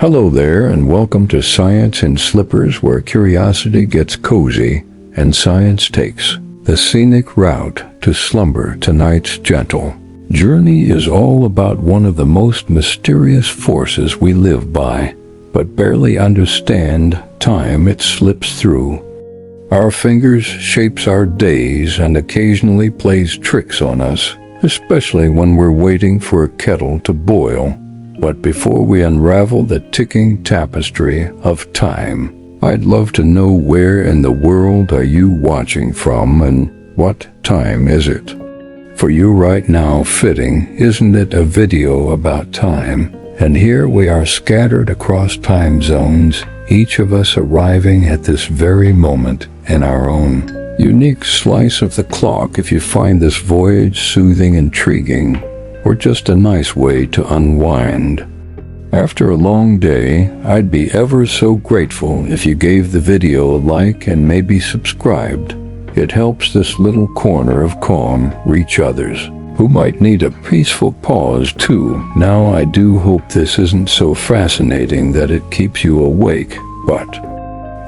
Hello there, and welcome to Science in Slippers, where curiosity gets cozy and science takes the scenic route to slumber. Tonight's gentle journey is all about one of the most mysterious forces we live by, but barely understand: time. It slips through our fingers, shapes our days, and occasionally plays tricks on us, especially when we're waiting for a kettle to boil. But before we unravel the ticking tapestry of time, I'd love to know, where in the world are you watching from, and what time is it for you right now? Fitting, isn't it, a video about time? And here we are, scattered across time zones, each of us arriving at this very moment in our own unique slice of the clock. If you find this voyage soothing, intriguing, or just a nice way to unwind after a long day, I'd be ever so grateful if you gave the video a like and maybe subscribed. It helps this little corner of calm reach others who might need a peaceful pause too. Now, I do hope this isn't so fascinating that it keeps you awake, but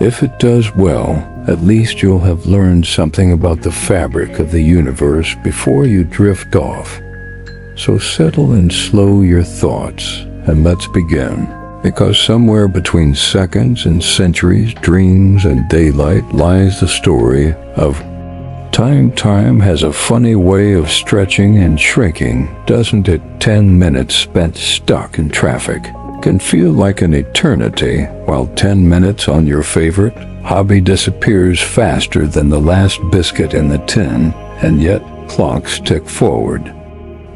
if it does, well, at least you'll have learned something about the fabric of the universe before you drift off. So settle and slow your thoughts, and let's begin. Because somewhere between seconds and centuries, dreams and daylight, lies the story of time. Time has a funny way of stretching and shrinking, doesn't it? 10 minutes spent stuck in traffic can feel like an eternity, while 10 minutes on your favorite hobby disappears faster than the last biscuit in the tin, and yet clocks tick forward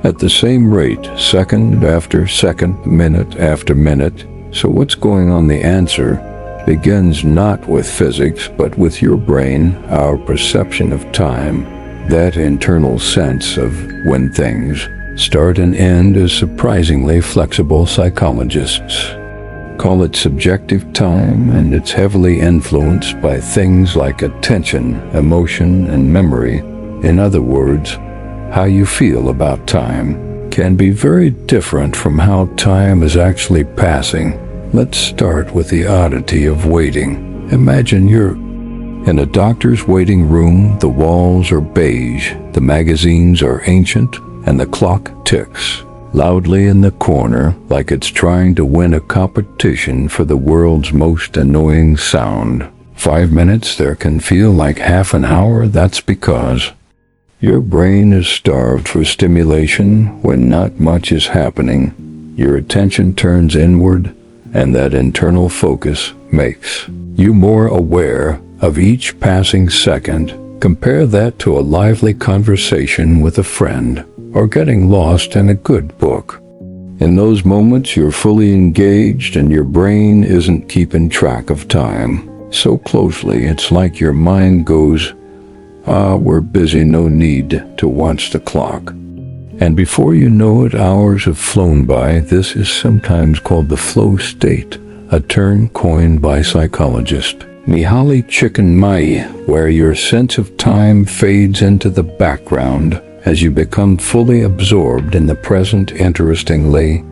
at the same rate, second after second, minute after minute. So what's going on? The answer begins not with physics, but with your brain, our perception of time. That internal sense of when things start and end is surprisingly flexible. Psychologists call it subjective time, and it's heavily influenced by things like attention, emotion, and memory. In other words, how you feel about time can be very different from how time is actually passing. Let's start with the oddity of waiting. Imagine you're in a doctor's waiting room. The walls are beige, the magazines are ancient, and the clock ticks loudly in the corner, like it's trying to win a competition for the world's most annoying sound. 5 minutes there can feel like half an hour. That's because your brain is starved for stimulation. When not much is happening, your attention turns inward, and that internal focus makes you more aware of each passing second. Compare that to a lively conversation with a friend, or getting lost in a good book. In those moments, you're fully engaged, and your brain isn't keeping track of time so closely. It's like your mind goes, we're busy, no need to watch the clock. And before you know it, hours have flown by. This is sometimes called the flow state, a term coined by psychologist Mihaly Csikszentmihalyi, where your sense of time fades into the background as you become fully absorbed in the present. Interestingly,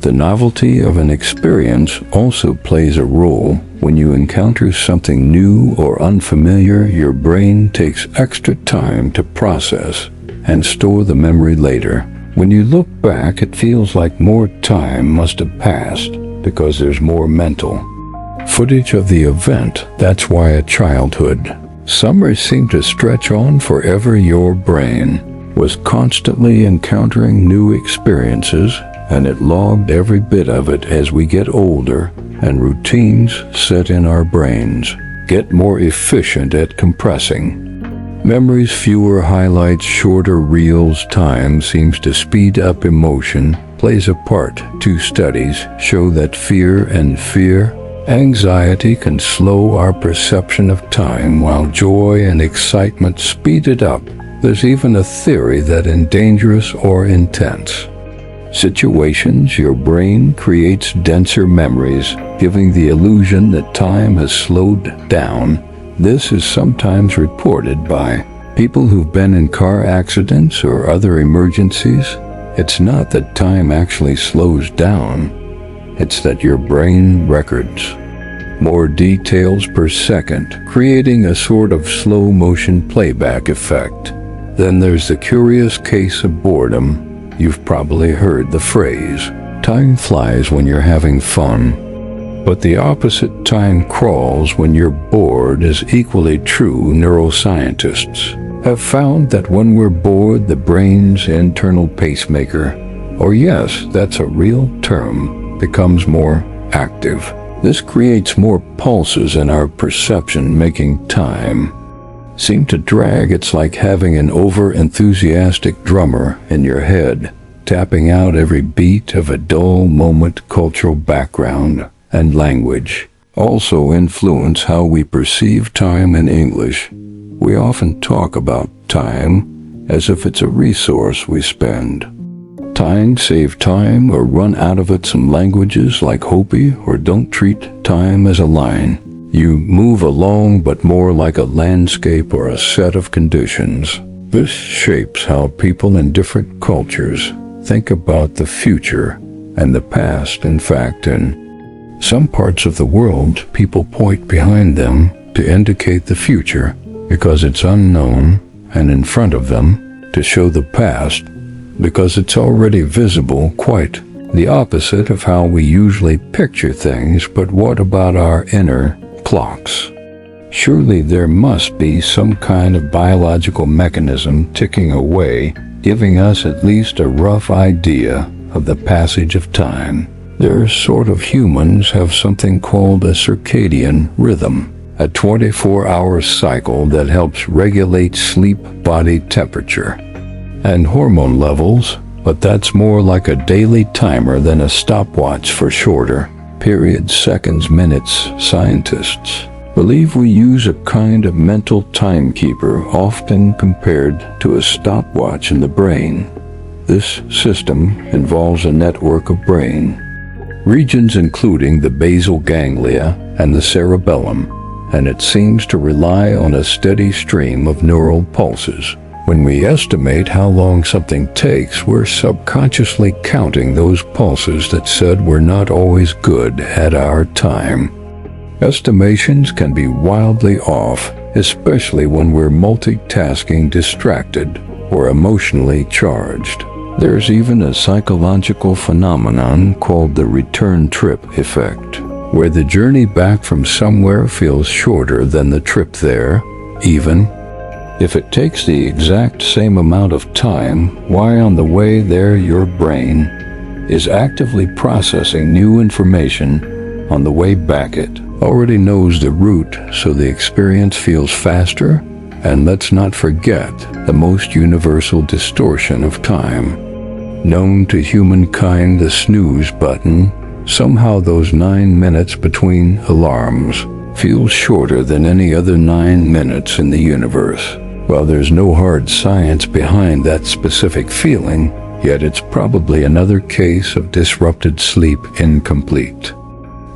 the novelty of an experience also plays a role. When you encounter something new or unfamiliar, your brain takes extra time to process and store the memory later. When you look back, it feels like more time must have passed because there's more mental footage of the event. That's why a childhood summer seemed to stretch on forever. Your brain was constantly encountering new experiences, and it logged every bit of it. As we get older and routines set in, our brains get more efficient at compressing memories. Fewer highlights, shorter reels. Time seems to speed up. Emotion plays a part. 2 studies show that anxiety can slow our perception of time, while joy and excitement speed it up. There's even a theory that in dangerous or intense situations, your brain creates denser memories, giving the illusion that time has slowed down. This is sometimes reported by people who've been in car accidents or other emergencies. It's not that time actually slows down, It's that your brain records more details per second, creating a sort of slow-motion playback effect. Then there's the curious case of boredom. You've probably heard the phrase, "Time flies when you're having fun." But the opposite, time crawls when you're bored, is equally true. Neuroscientists have found that when we're bored, the brain's internal pacemaker, or yes, that's a real term, becomes more active. This creates more pulses in our perception, making time seem to drag. It's like having an over-enthusiastic drummer in your head, tapping out every beat of a dull moment. Cultural background and language also influence how we perceive time. In English, we often talk about time as if it's a resource we spend. Time, save time, or run out of it. Some languages like Hopi or don't treat time as a line you move along, but more like a landscape or a set of conditions. This shapes how people in different cultures think about the future and the past. In fact, in some parts of the world, people point behind them to indicate the future because it's unknown, and in front of them to show the past because it's already visible. Quite the opposite of how we usually picture things. But what about our inner clocks? Surely there must be some kind of biological mechanism ticking away, giving us at least a rough idea of the passage of time. They're sort of humans have something called a circadian rhythm, a 24-hour cycle that helps regulate sleep, body temperature, and hormone levels, but that's more like a daily timer than a stopwatch for shorter periods, seconds, minutes. Scientists believe we use a kind of mental timekeeper, often compared to a stopwatch in the brain. This system involves a network of brain regions including the basal ganglia and the cerebellum, and it seems to rely on a steady stream of neural pulses. When we estimate how long something takes, we're subconsciously counting those pulses. That said, we're not always good at our time. Estimations can be wildly off, especially when we're multitasking, distracted, or emotionally charged. There's even a psychological phenomenon called the return trip effect, where the journey back from somewhere feels shorter than the trip there, even if it takes the exact same amount of time. Why? On the way there, your brain is actively processing new information. On the way back, it already knows the route, so the experience feels faster. And let's not forget the most universal distortion of time known to humankind, the snooze button. Somehow those 9 minutes between alarms feel shorter than any other 9 minutes in the universe. Well, there's no hard science behind that specific feeling, yet it's probably another case of disrupted sleep, incomplete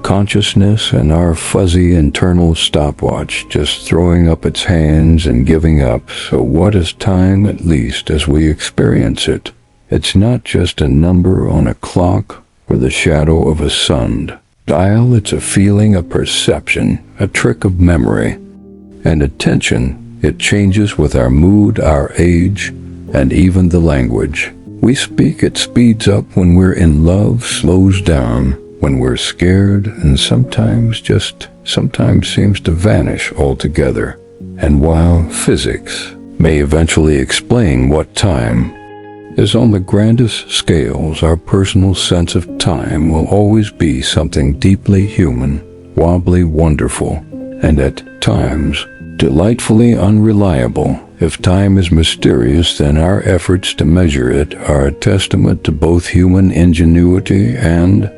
consciousness, and our fuzzy internal stopwatch just throwing up its hands and giving up. So what is time, at least as we experience it? It's not just a number on a clock or the shadow of a sundial. It's a feeling, a perception, a trick of memory and attention. It changes with our mood, our age, and even the language we speak. It speeds up when we're in love, slows down when we're scared, and sometimes seems to vanish altogether. And while physics may eventually explain what time is on the grandest scales, our personal sense of time will always be something deeply human, wobbly, wonderful, and at times delightfully unreliable. If time is mysterious, then our efforts to measure it are a testament to both human ingenuity and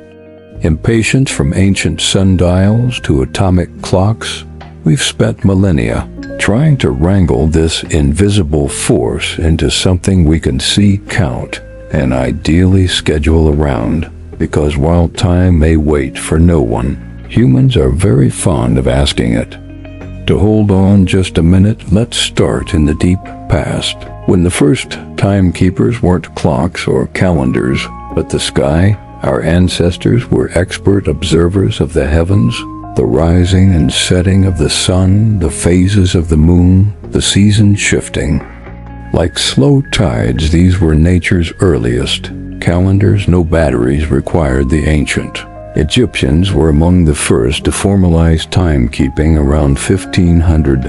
impatience. From ancient sundials to atomic clocks, we've spent millennia trying to wrangle this invisible force into something we can see, count, and ideally schedule around. Because while time may wait for no one, humans are very fond of asking it to hold on just a minute. Let's start in the deep past, when the first timekeepers weren't clocks or calendars, but the sky. Our ancestors were expert observers of the heavens, the rising and setting of the sun, the phases of the moon, the seasons shifting. Like slow tides, these were nature's earliest calendars. No batteries required the ancient Egyptians were among the first to formalize timekeeping around 1500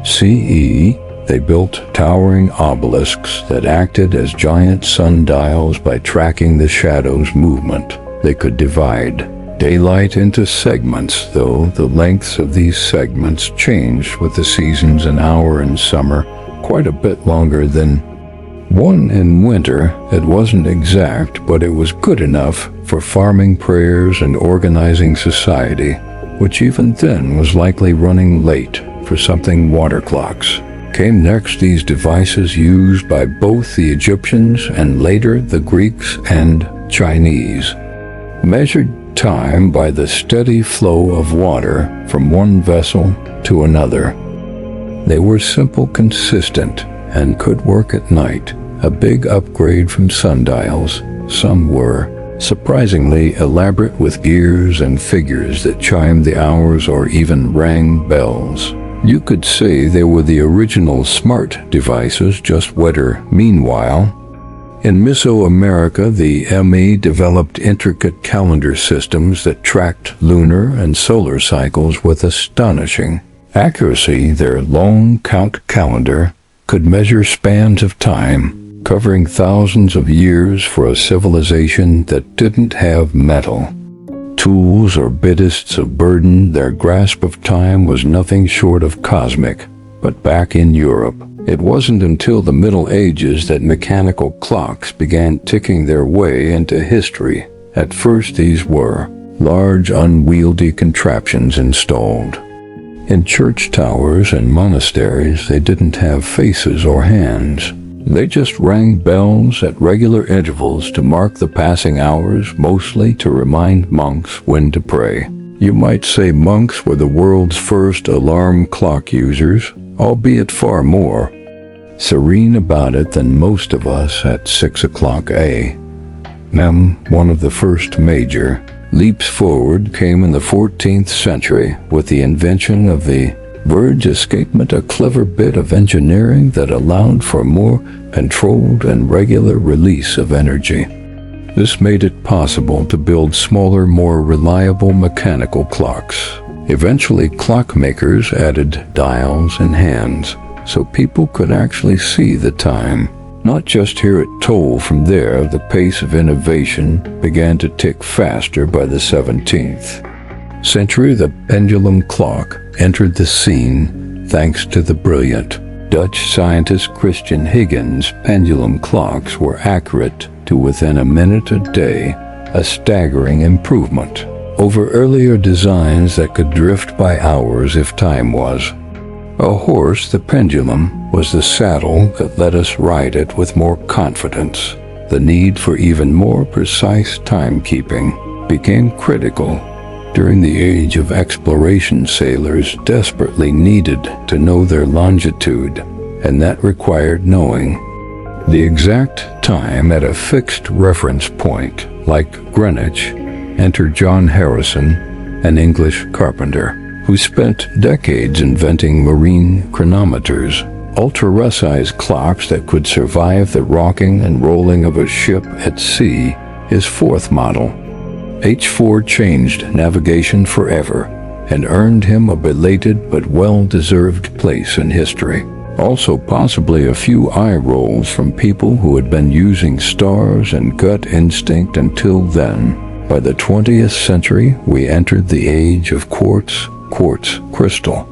BCE. They built towering obelisks that acted as giant sundials by tracking the shadow's movement. They could divide daylight into segments, though the lengths of these segments changed with the seasons. An hour in summer, quite a bit longer than one in winter. It wasn't exact, but it was good enough for farming prayers and organizing society, which even then was likely running late for something. Water clocks came next, these devices used by both the Egyptians and later the Greeks and Chinese measured time by the steady flow of water from one vessel to another. They were simple, consistent, and could work at night, a big upgrade from sundials. Some were surprisingly elaborate, with gears and figures that chimed the hours or even rang bells. You could say they were the original smart devices, just wetter. Meanwhile, in Mesoamerica, the ME developed intricate calendar systems that tracked lunar and solar cycles with astonishing accuracy. Their long count calendar could measure spans of time, covering thousands of years for a civilization that didn't have metal tools or beasts of burden. Their grasp of time was nothing short of cosmic. But back in Europe, it wasn't until the Middle Ages that mechanical clocks began ticking their way into history. At first, these were large, unwieldy contraptions installed in church towers and monasteries. They didn't have faces or hands. They just rang bells at regular intervals to mark the passing hours, mostly to remind monks when to pray. You might say monks were the world's first alarm clock users, albeit far more serene about it than most of us at 6 o'clock a.m. One of the first major leaps forward came in the 14th century with the invention of the verge escapement, a clever bit of engineering that allowed for more controlled and regular release of energy. This made it possible to build smaller, more reliable mechanical clocks. Eventually, clockmakers added dials and hands, so people could actually see the time, not just hear it toll. From there, the pace of innovation began to tick faster. By the 17th century, the pendulum clock entered the scene thanks to the brilliant Dutch scientist Christian Huygens. Pendulum clocks were accurate to within a minute a day, a staggering improvement over earlier designs that could drift by hours if time was a horse. The pendulum was the saddle that let us ride it with more confidence. The need for even more precise timekeeping became critical. During the age of exploration, sailors desperately needed to know their longitude, and that required knowing the exact time at a fixed reference point, like Greenwich. Enter John Harrison, an English carpenter who spent decades inventing marine chronometers, ultra-precise clocks that could survive the rocking and rolling of a ship at sea. His fourth model, H4, changed navigation forever and earned him a belated but well-deserved place in history. Also possibly a few eye rolls from people who had been using stars and gut instinct until then. By the 20th century, we entered the age of quartz crystal.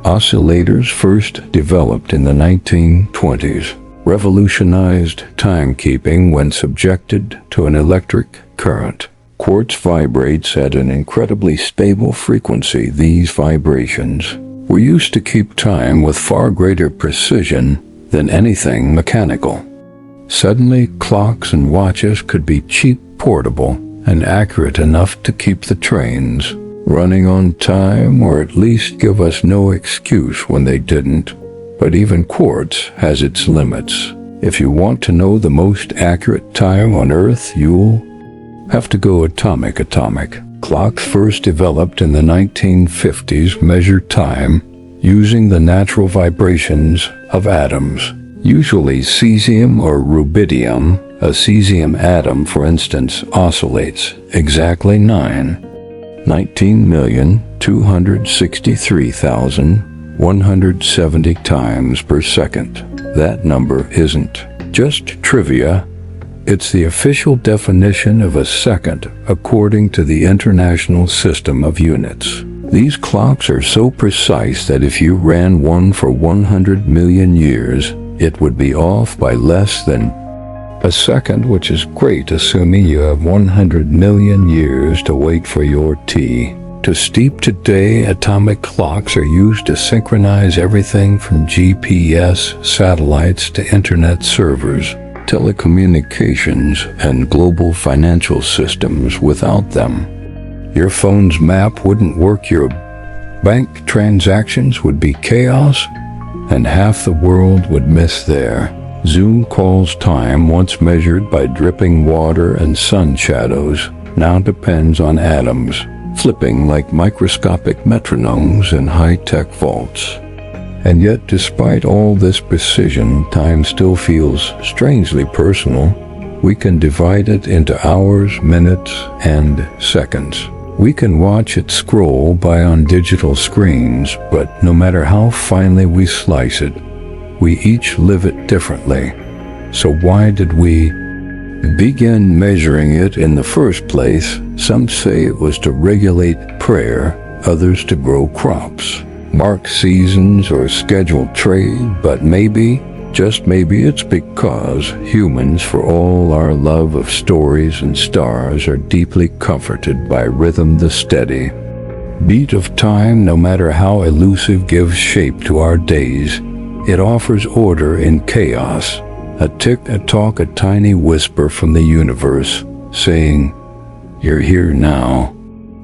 Oscillators, first developed in the 1920s, revolutionized timekeeping when subjected to an electric current. Quartz vibrates at an incredibly stable frequency. These vibrations were used to keep time with far greater precision than anything mechanical. Suddenly, clocks and watches could be cheap, portable, and accurate enough to keep the trains running on time, or at least give us no excuse when they didn't. But even quartz has its limits. If you want to know the most accurate time on Earth, you'll Have to go atomic. Clocks first developed in the 1950s measure time using the natural vibrations of atoms, usually cesium or rubidium. A cesium atom, for instance, oscillates exactly 19,263,170 times per second. That number isn't just trivia. It's the official definition of a second according to the International System of Units. These clocks are so precise that if you ran one for 100 million years, it would be off by less than a second, which is great assuming you have 100 million years to wait for your tea to steep. Today, atomic clocks are used to synchronize everything from GPS satellites to internet servers, telecommunications, and global financial systems. Without them, your phone's map wouldn't work, your bank transactions would be chaos, and half the world would miss their Zoom calls. Time, once measured by dripping water and sun shadows, now depends on atoms flipping like microscopic metronomes in high-tech vaults. And yet, despite all this precision, time still feels strangely personal. We can divide it into hours, minutes, and seconds. We can watch it scroll by on digital screens, but no matter how finely we slice it, we each live it differently. So why did we begin measuring it in the first place? Some say it was to regulate prayer, others to grow crops, mark seasons, or schedule trade, but maybe, just maybe, it's because humans, for all our love of stories and stars, are deeply comforted by rhythm. The steady beat of time, no matter how elusive, gives shape to our days. It offers order in chaos, a tick, a talk, a tiny whisper from the universe saying, "You're here now."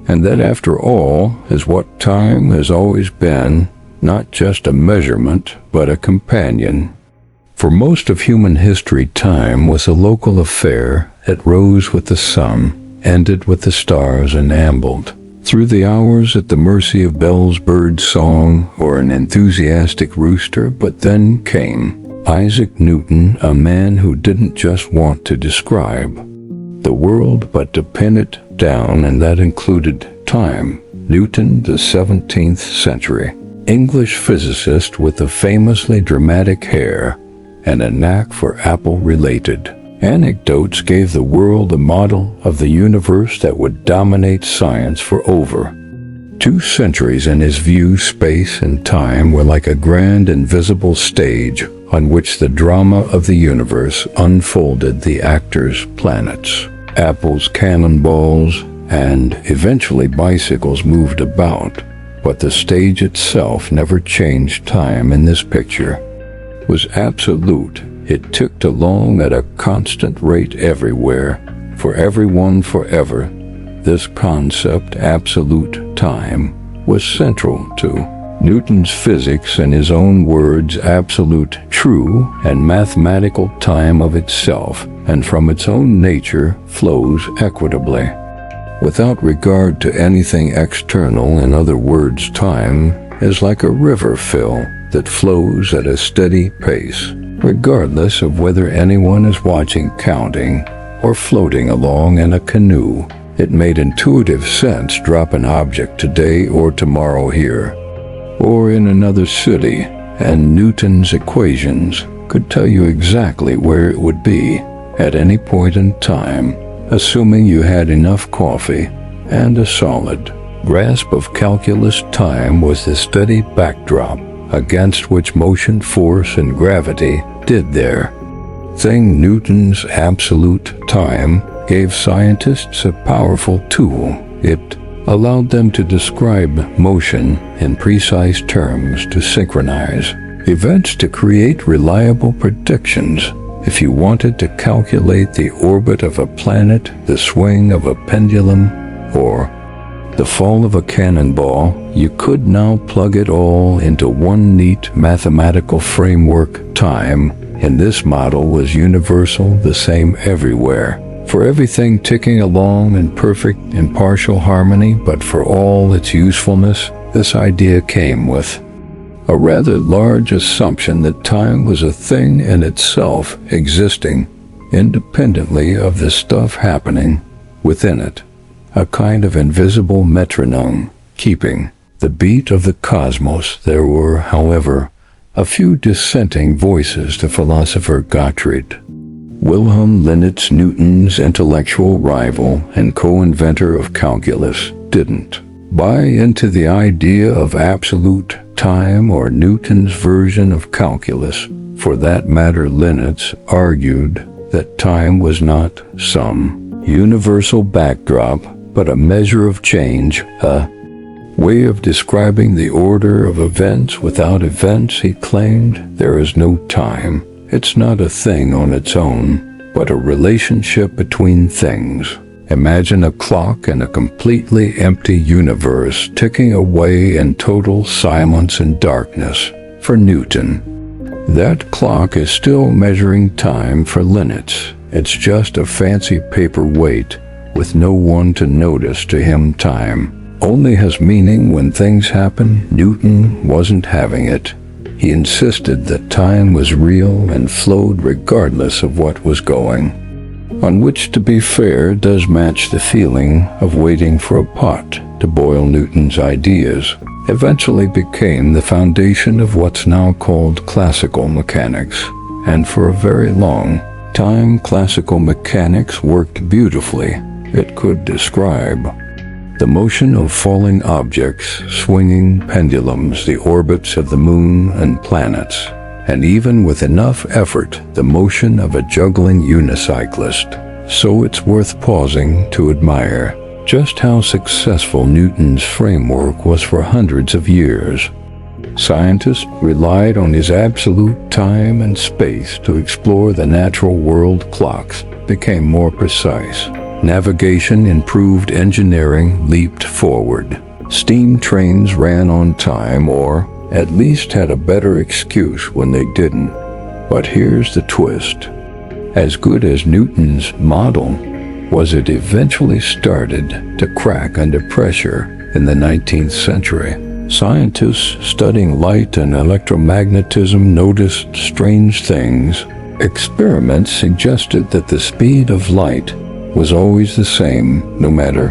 And that, after all, is what time has always been, not just a measurement, but a companion. For most of human history, time was a local affair. It rose with the sun, ended with the stars, and ambled through the hours at the mercy of Bell's bird song or an enthusiastic rooster. But then came Isaac Newton, a man who didn't just want to describe the world but to pin it down, and that included time. Newton, the 17th century English physicist with the famously dramatic hair and a knack for apple-related anecdotes, gave the world a model of the universe that would dominate science for over 2 centuries. In his view, space and time were like a grand invisible stage on which the drama of the universe unfolded. The actors, planets, apples, cannonballs, and eventually bicycles moved about, but the stage itself never changed. Time in this picture was absolute. It ticked along at a constant rate everywhere, for everyone, forever. This concept, absolute time, was central to Newton's physics. In his own words, absolute, true, and mathematical time of itself, and from its own nature, flows equitably, without regard to anything external. In other words, time is like a river fill that flows at a steady pace, regardless of whether anyone is watching, counting, or floating along in a canoe. It made intuitive sense. Drop an object today or tomorrow here, or in another city, and Newton's equations could tell you exactly where it would be at any point in time, assuming you had enough coffee and a solid grasp of calculus. Time was the steady backdrop against which motion, force, and gravity did their thing. Newton's absolute time gave scientists a powerful tool. It allowed them to describe motion in precise terms, to synchronize events, to create reliable predictions. If you wanted to calculate the orbit of a planet, the swing of a pendulum, or the fall of a cannonball, you could now plug it all into one neat mathematical framework. Time in this model was universal, the same everywhere. for everything ticking along in perfect, impartial harmony, but for all its usefulness, this idea came with a rather large assumption that time was a thing in itself, existing independently of the stuff happening within it, a kind of invisible metronome, keeping the beat of the cosmos. There were, however, a few dissenting voices. The philosopher Gottfried Wilhelm Leibniz, Newton's intellectual rival and co-inventor of calculus, didn't buy into the idea of absolute time or Newton's version of calculus. For that matter, Leibniz argued that time was not some universal backdrop, but a measure of change, a way of describing the order of events. Without events, he claimed, there is no time. It's not a thing on its own, but a relationship between things. Imagine a clock in a completely empty universe ticking away in total silence and darkness. For Newton, that clock is still measuring time. For Leibniz, it's just a fancy paperweight with no one to notice. To him, time only has meaning when things happen. Newton wasn't having it. He insisted that time was real and flowed regardless of what was going on, which, to be fair, does match the feeling of waiting for a pot to boil. Newton's ideas eventually became the foundation of what's now called classical mechanics, and for a very long time classical mechanics worked beautifully. It could describe the motion of falling objects, swinging pendulums, the orbits of the moon and planets, and even with enough effort, the motion of a juggling unicyclist. So it's worth pausing to admire just how successful Newton's framework was for hundreds of years. Scientists relied on his absolute time and space to explore the natural world. Clocks became more precise. Navigation improved, engineering leaped forward. Steam trains ran on time, or at least had a better excuse when they didn't. But here's the twist. As good as Newton's model was, it eventually started to crack under pressure in the 19th century. Scientists studying light and electromagnetism noticed strange things. Experiments suggested that the speed of light was always the same, no matter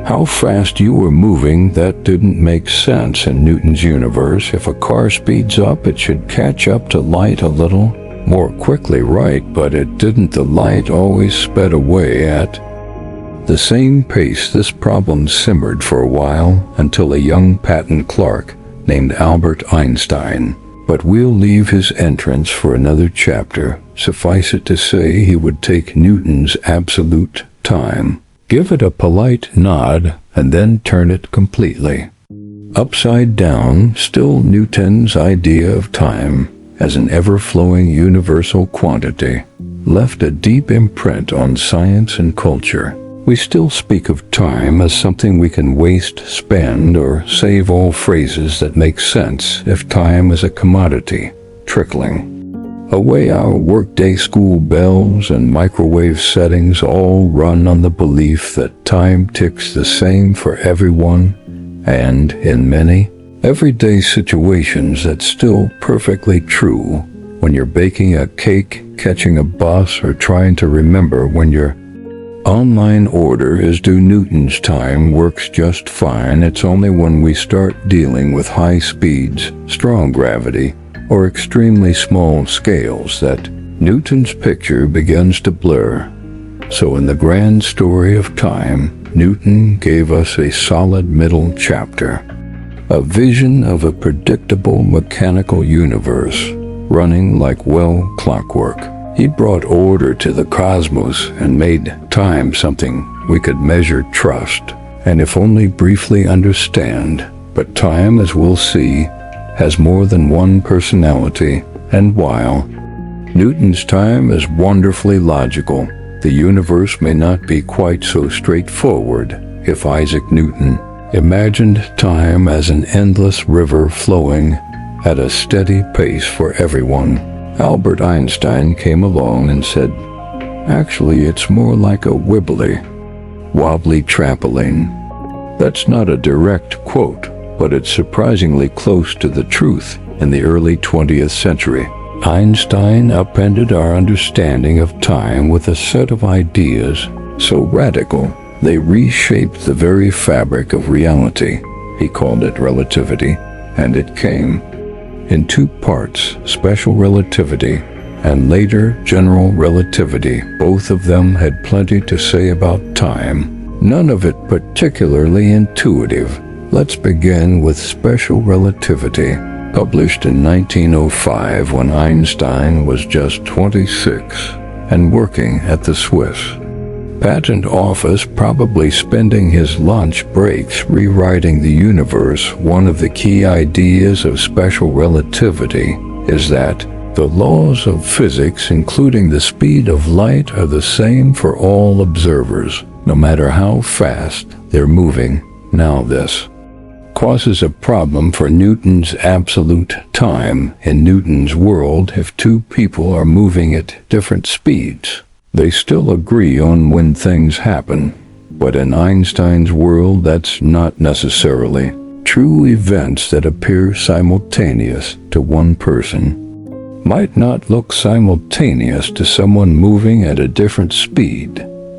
how fast you were moving. That didn't make sense in Newton's universe. If a car speeds up, it should catch up to light a little more quickly, right? But it didn't. The light always sped away at the same pace. This problem simmered for a while until a young patent clerk named Albert Einstein. But we'll leave his entrance for another chapter. Suffice it to say, he would take Newton's absolute time, give it a polite nod, and then turn it completely upside down. Still, Newton's idea of time as an ever-flowing universal quantity left a deep imprint on science and culture. We still speak of time as something we can waste, spend, or save. All phrases that make sense if time is a commodity, trickling away. Our workday, school bells, and microwave settings all run on the belief that time ticks the same for everyone, and in many everyday situations that's still perfectly true. When you're baking a cake, catching a bus, or trying to remember when your online order is due, Newton's time works just fine. It's only when we start dealing with high speeds, strong gravity, or extremely small scales that Newton's picture begins to blur. So in the grand story of time, Newton gave us a solid middle chapter, a vision of a predictable mechanical universe running like clockwork. He brought order to the cosmos and made time something we could measure, trust, and if only briefly understand. But time, as we'll see, has more than one personality, and while Newton's time is wonderfully logical, the universe may not be quite so straightforward. If Isaac Newton imagined time as an endless river flowing at a steady pace for everyone, Albert Einstein came along and said, Actually, it's more like a wibbly, wobbly trampoline. That's not a direct quote, but it's surprisingly close to the truth. In the early 20th century, Einstein upended our understanding of time with a set of ideas so radical they reshaped the very fabric of reality. He called it relativity, and it came in two parts: special relativity and later general relativity. Both of them had plenty to say about time, none of it particularly intuitive. Let's begin with special relativity. Published in 1905 when Einstein was just 26 and working at the Swiss Patent Office, probably spending his lunch breaks rewriting the universe. One of the key ideas of special relativity is that the laws of physics, including the speed of light, are the same for all observers, no matter how fast they're moving. Now this causes a problem for Newton's absolute time. In Newton's world, if two people are moving at different speeds, they still agree on when things happen. But in Einstein's world, that's not necessarily true. Events that appear simultaneous to one person might not look simultaneous to someone moving at a different speed.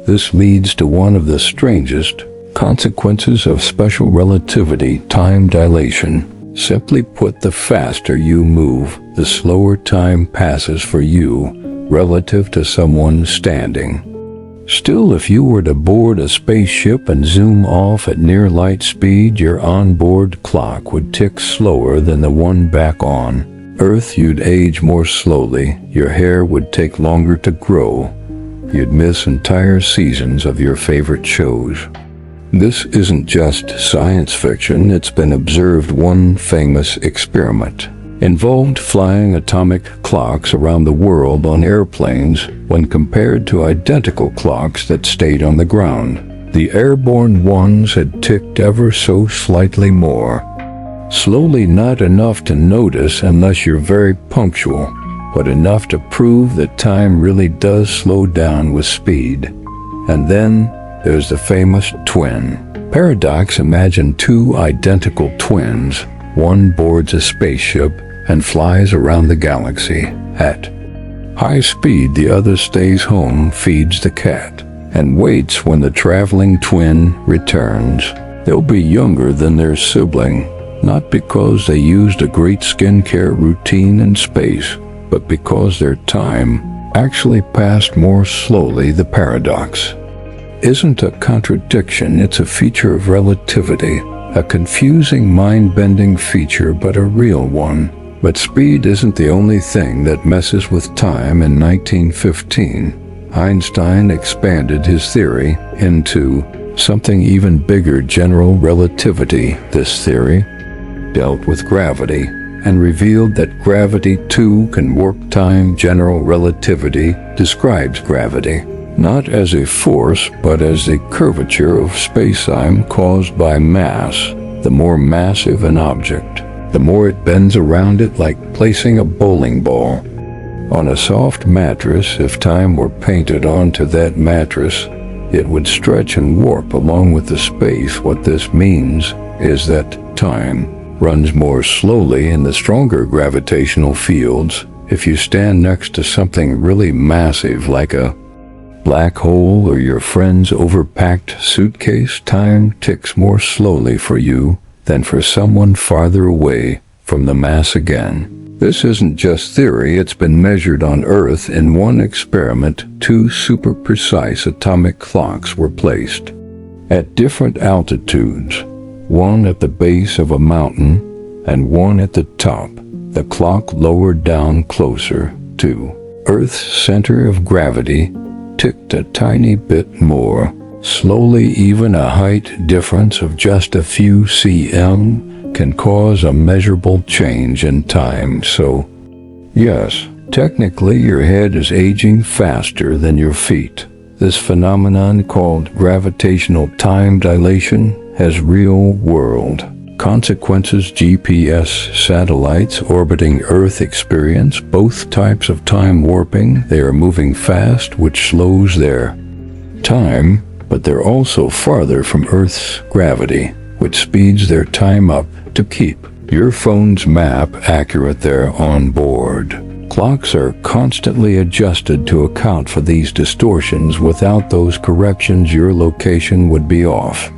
This leads to one of the strangest consequences of special relativity: time dilation. Simply put, the faster you move, the slower time passes for you relative to someone standing still. If you were to board a spaceship and zoom off at near light speed, your onboard clock would tick slower than the one back on Earth. You'd age more slowly, your hair would take longer to grow, you'd miss entire seasons of your favorite shows. This isn't just science fiction, it's been observed. One famous experiment involved flying atomic clocks around the world on airplanes. When compared to identical clocks that stayed on the ground, the airborne ones had ticked ever so slightly more slowly, not enough to notice unless you're very punctual, but enough to prove that time really does slow down with speed. And then there's the famous twin paradox. Imagine two identical twins. One boards a spaceship and flies around the galaxy at high speed. The other stays home, feeds the cat, and waits when the traveling twin returns. They'll be younger than their sibling, not because they used a great skincare routine in space, but because their time actually passed more slowly. The paradox isn't a contradiction, it's a feature of relativity, a confusing, mind-bending feature, but a real one. But speed isn't the only thing that messes with time. In 1915, Einstein expanded his theory into something even bigger: general relativity. This theory dealt with gravity and revealed that gravity too can warp time. General relativity describes gravity not as a force, but as the curvature of space-time caused by mass. The more massive an object, the more it bends around it, like placing a bowling ball on a soft mattress. If time were painted onto that mattress, it would stretch and warp along with the space. What this means is that time runs more slowly in the stronger gravitational fields. If you stand next to something really massive like a black hole or your friend's overpacked suitcase, time ticks more slowly for you than for someone farther away from the mass. Again, this isn't just theory, it's been measured on Earth. In one experiment, two super precise atomic clocks were placed at different altitudes, one at the base of a mountain and one at the top. The clock lowered down closer to Earth's center of gravity ticked a tiny bit more slowly. Even a height difference of just a few cm can cause a measurable change in time. So, yes, technically your head is aging faster than your feet. This phenomenon, called gravitational time dilation, has real-world Consequences GPS satellites orbiting Earth experience both types of time warping. They are moving fast, which slows their time, but they're also farther from Earth's gravity, which speeds their time up to keep your phone's map accurate there on board. Clocks are constantly adjusted to account for these distortions. Without those corrections, your location would be off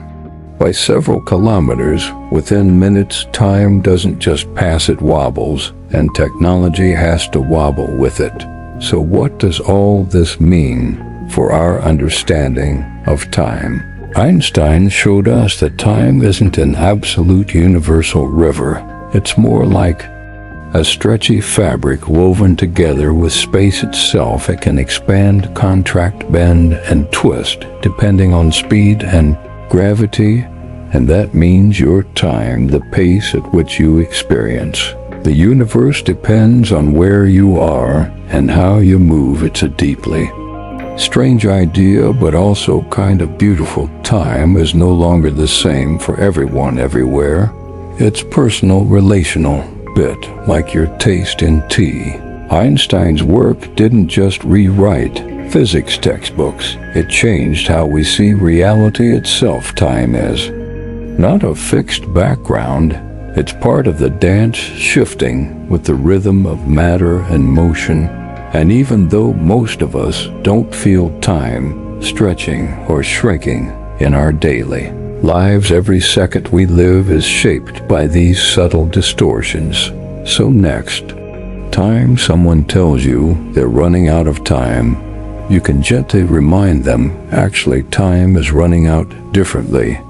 by several kilometers. Within minutes, time doesn't just pass, it wobbles, and technology has to wobble with it. So what does all this mean for our understanding of time? Einstein showed us that time isn't an absolute universal river. It's more like a stretchy fabric woven together with space itself. It can expand, contract, bend, and twist depending on speed and gravity, and that means your time, the pace at which you experience the universe, depends on where you are and how you move. It's a deeply strange idea, but also kind of beautiful. Time is no longer the same for everyone everywhere. It's personal, relational, bit like your taste in tea. Einstein's work didn't just rewrite physics textbooks. It changed how we see reality itself. Time is not a fixed background. It's part of the dance, shifting with the rhythm of matter and motion. And even though most of us don't feel time stretching or shrinking in our daily lives, every second we live is shaped by these subtle distortions. So next time someone tells you they're running out of time, you can gently remind them, actually, time is running out differently,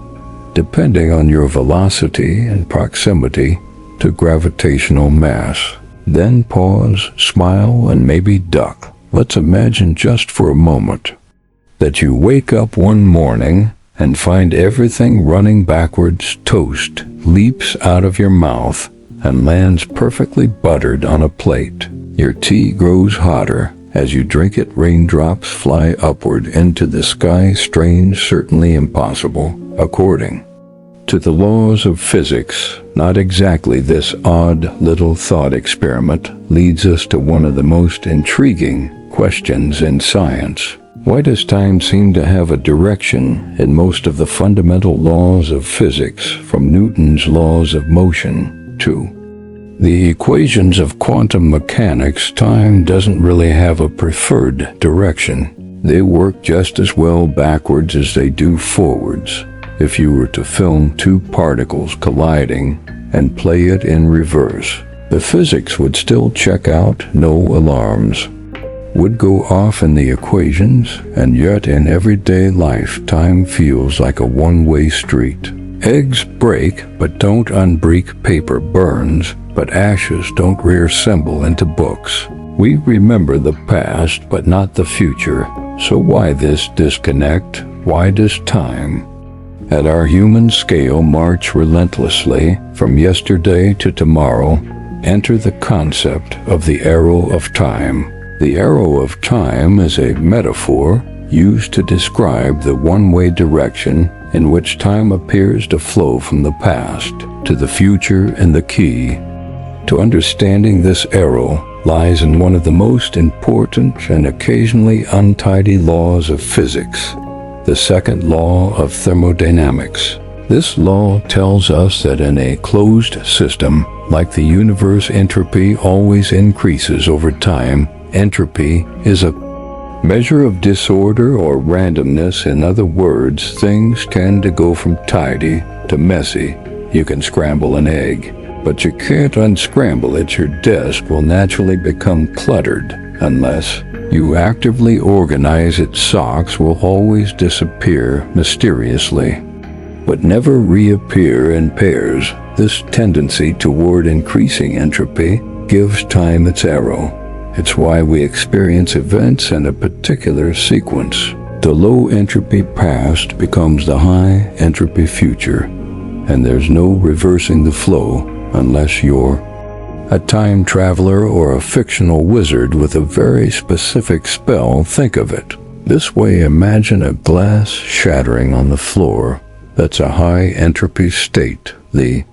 depending on your velocity and proximity to gravitational mass. Then pause, smile, and maybe duck. Let's imagine just for a moment that you wake up one morning and find everything running backwards. Toast leaps out of your mouth and lands perfectly buttered on a plate. Your tea grows hotter as you drink it. Raindrops fly upward into the sky. Strange, certainly impossible, according to the laws of physics. Not exactly. This odd little thought experiment leads us to one of the most intriguing questions in science. Why does time seem to have a direction in most of the fundamental laws of physics, from Newton's laws of motion to the equations of quantum mechanics? Time doesn't really have a preferred direction. They work just as well backwards as they do forwards. If you were to film two particles colliding and play it in reverse, the physics would still check out. No alarms would go off in the equations, and yet in everyday life, time feels like a one-way street. Eggs break but don't unbreak. Paper burns, but ashes don't reassemble into books. We remember the past but not the future. So why this disconnect? Why does time, at our human scale, march relentlessly from yesterday to tomorrow? Enter the concept of the arrow of time. The arrow of time is a metaphor used to describe the one-way direction in which time appears to flow from the past to the future, and the key to understanding this arrow lies in one of the most important and occasionally untidy laws of physics, the second law of thermodynamics. This law tells us that in a closed system like the universe, entropy always increases over time. Entropy is a measure of disorder or randomness. In other words, things tend to go from tidy to messy. You can scramble an egg, but you can't unscramble it. Your desk will naturally become cluttered unless you actively organize it. Socks will always disappear mysteriously, but never reappear in pairs. This tendency toward increasing entropy gives time its arrow. It's why we experience events in a particular sequence. The low entropy past becomes the high entropy future, and there's no reversing the flow unless you're a time traveler or a fictional wizard with a very specific spell. Think of it this way. Imagine a glass shattering on the floor. That's a high entropy state. The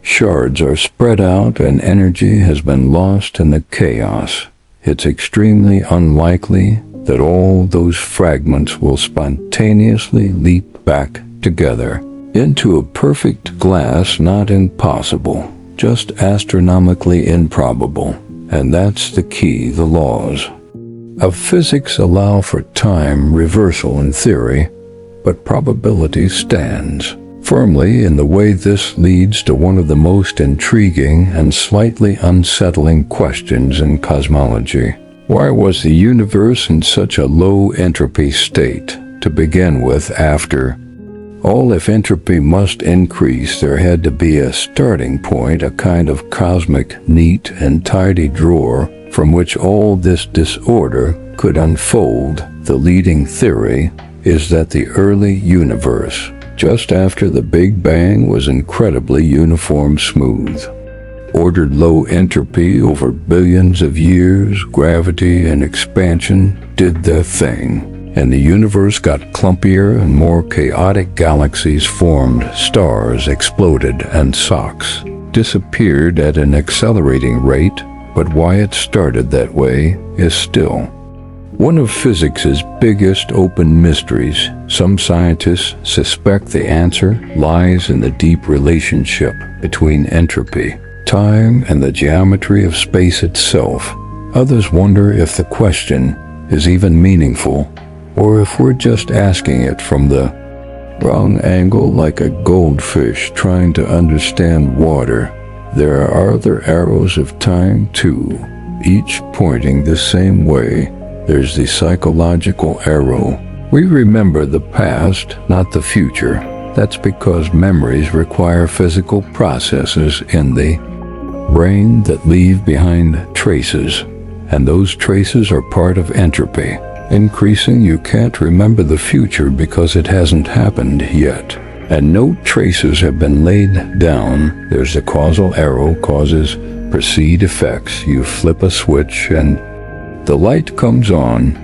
Shards are spread out and energy has been lost in the chaos. It's extremely unlikely that all those fragments will spontaneously leap back together into a perfect glass. Not impossible, just astronomically improbable. And that's the key. The laws of physics allow for time reversal in theory, but probability stands firmly in the way. This leads to one of the most intriguing and slightly unsettling questions in cosmology. Why was the universe in such a low entropy state to begin with? After all, if entropy must increase, there had to be a starting point, a kind of cosmic neat and tidy drawer from which all this disorder could unfold. The leading theory is that the early universe, just after the Big Bang, was incredibly uniform, smooth, ordered low entropy over billions of years. Gravity and expansion did their thing, and the universe got clumpier and more chaotic. Galaxies formed, stars exploded, and socks disappeared at an accelerating rate. But why it started that way is still one of physics's biggest open mysteries. Some scientists suspect the answer lies in the deep relationship between entropy, time, and the geometry of space itself. Others wonder if the question is even meaningful, or if we're just asking it from the wrong angle, like a goldfish trying to understand water. There are other arrows of time too, each pointing the same way. There's the psychological arrow. We remember the past, not the future. That's because memories require physical processes in the brain that leave behind traces, and those traces are part of entropy. Increasing, you can't remember the future because it hasn't happened yet, and no traces have been laid down. There's the causal arrow, causes precede effects. You flip a switch and the light comes on.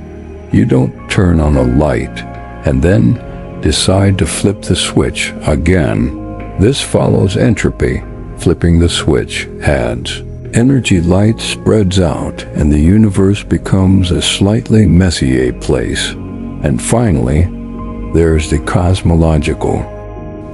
You don't turn on a light and then decide to flip the switch again. This follows entropy. Flipping the switch adds energy. Light spreads out and the universe becomes a slightly Messier place. And finally, there's the cosmological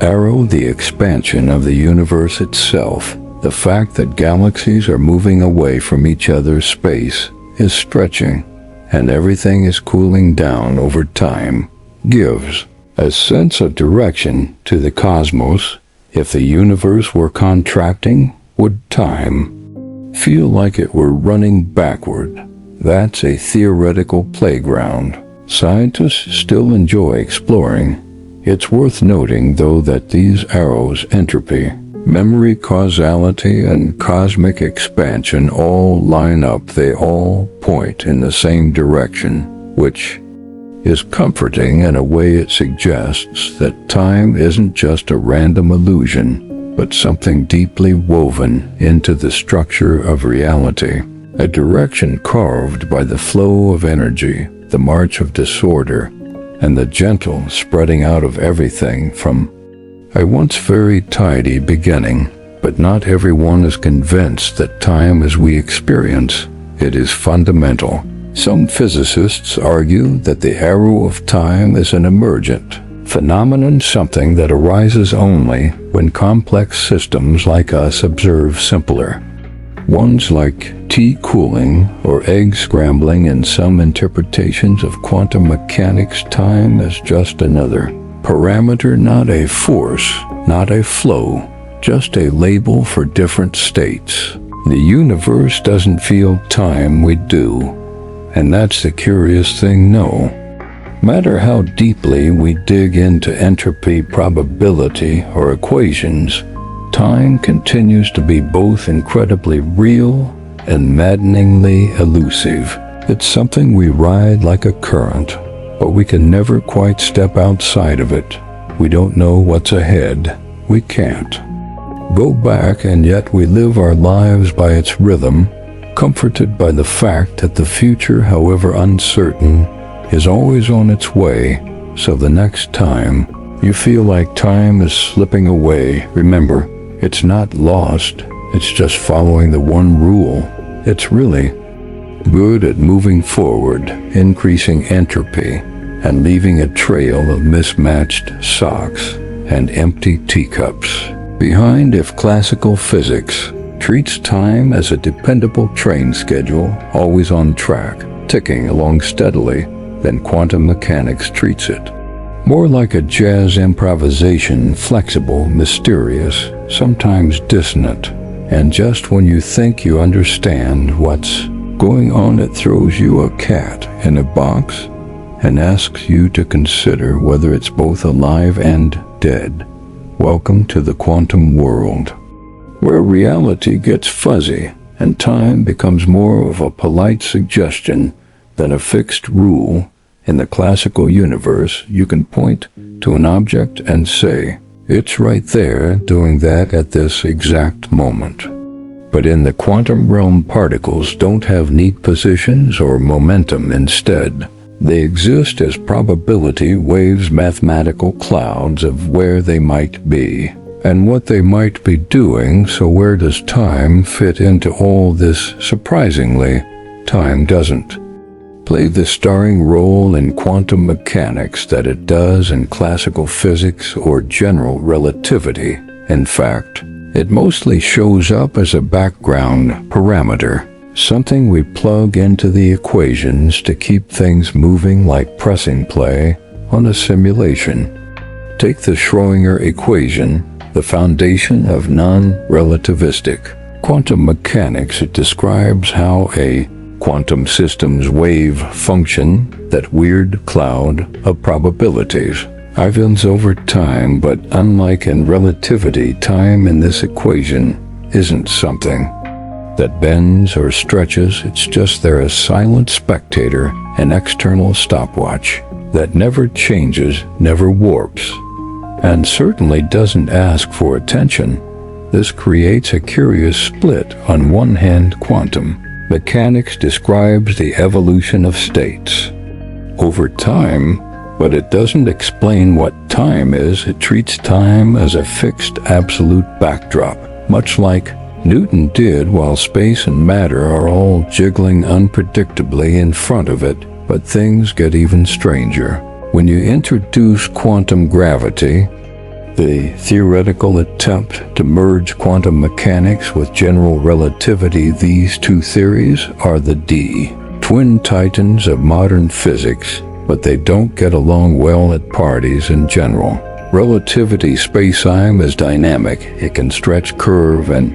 arrow, the expansion of the universe itself. The fact that galaxies are moving away from each other, space is stretching, and everything is cooling down over time, gives a sense of direction to the cosmos. If the universe were contracting, would time feel like it were running backward? That's a theoretical playground scientists still enjoy exploring. It's worth noting, though, that these arrows, entropy, memory, causality, and cosmic expansion, all line up. They all point in the same direction, which is comforting in a way. It suggests that time isn't just a random illusion, but something deeply woven into the structure of reality, a direction carved by the flow of energy, the march of disorder, and the gentle spreading out of everything from a once very tidy beginning. But not everyone is convinced that time as we experience it is fundamental. Some physicists argue that the arrow of time is an emergent phenomenon, something that arises only when complex systems like us observe simpler ones, like tea cooling or egg scrambling. In some interpretations of quantum mechanics, time is just another parameter, not a force, not a flow, just a label for different states. The universe doesn't feel time, we do. And that's the curious thing. No matter how deeply we dig into entropy, probability, or equations, time continues to be both incredibly real and maddeningly elusive. It's something we ride like a current, but we can never quite step outside of it. We don't know what's ahead. We can't go back, and yet we live our lives by its rhythm, comforted by the fact that the future, however uncertain, is always on its way. So the next time you feel like time is slipping away, remember, It's not lost, it's just following the one rule. It's really good at moving forward, increasing entropy, and leaving a trail of mismatched socks and empty teacups behind. If classical physics treats time as a dependable train schedule, always on track, ticking along steadily, then quantum mechanics treats it more like a jazz improvisation, flexible, mysterious, sometimes dissonant, and just when you think you understand what's going on, it throws you a cat in a box and asks you to consider whether it's both alive and dead. Welcome to the quantum world, where reality gets fuzzy and time becomes more of a polite suggestion than a fixed rule. In the classical universe, you can point to an object and say, it's right there doing that at this exact moment. But in the quantum realm, particles don't have neat positions or momentum. Instead, they exist as probability waves, mathematical clouds of where they might be and what they might be doing. So where does time fit into all this? Surprisingly, time doesn't play the starring role in quantum mechanics that it does in classical physics or general relativity. In fact, it mostly shows up as a background parameter, something we plug into the equations to keep things moving, like pressing play on a simulation. Take the Schrödinger equation, the foundation of non-relativistic quantum mechanics. It describes how a quantum system's wave function, that weird cloud of probabilities, evens over time. But unlike in relativity, time in this equation isn't something that bends or stretches. It's just there, a silent spectator, an external stopwatch that never changes, never warps, and certainly doesn't ask for attention. This creates a curious split. On one hand, quantum mechanics describes the evolution of states over time, but it doesn't explain what time is. It treats time as a fixed absolute backdrop, much like Newton did, while space and matter are all jiggling unpredictably in front of it. But things get even stranger when you introduce quantum gravity, the theoretical attempt to merge quantum mechanics with general relativity. These two theories are the twin titans of modern physics, but they don't get along well at parties in general. Relativity, space-time is dynamic. It can stretch, curve, and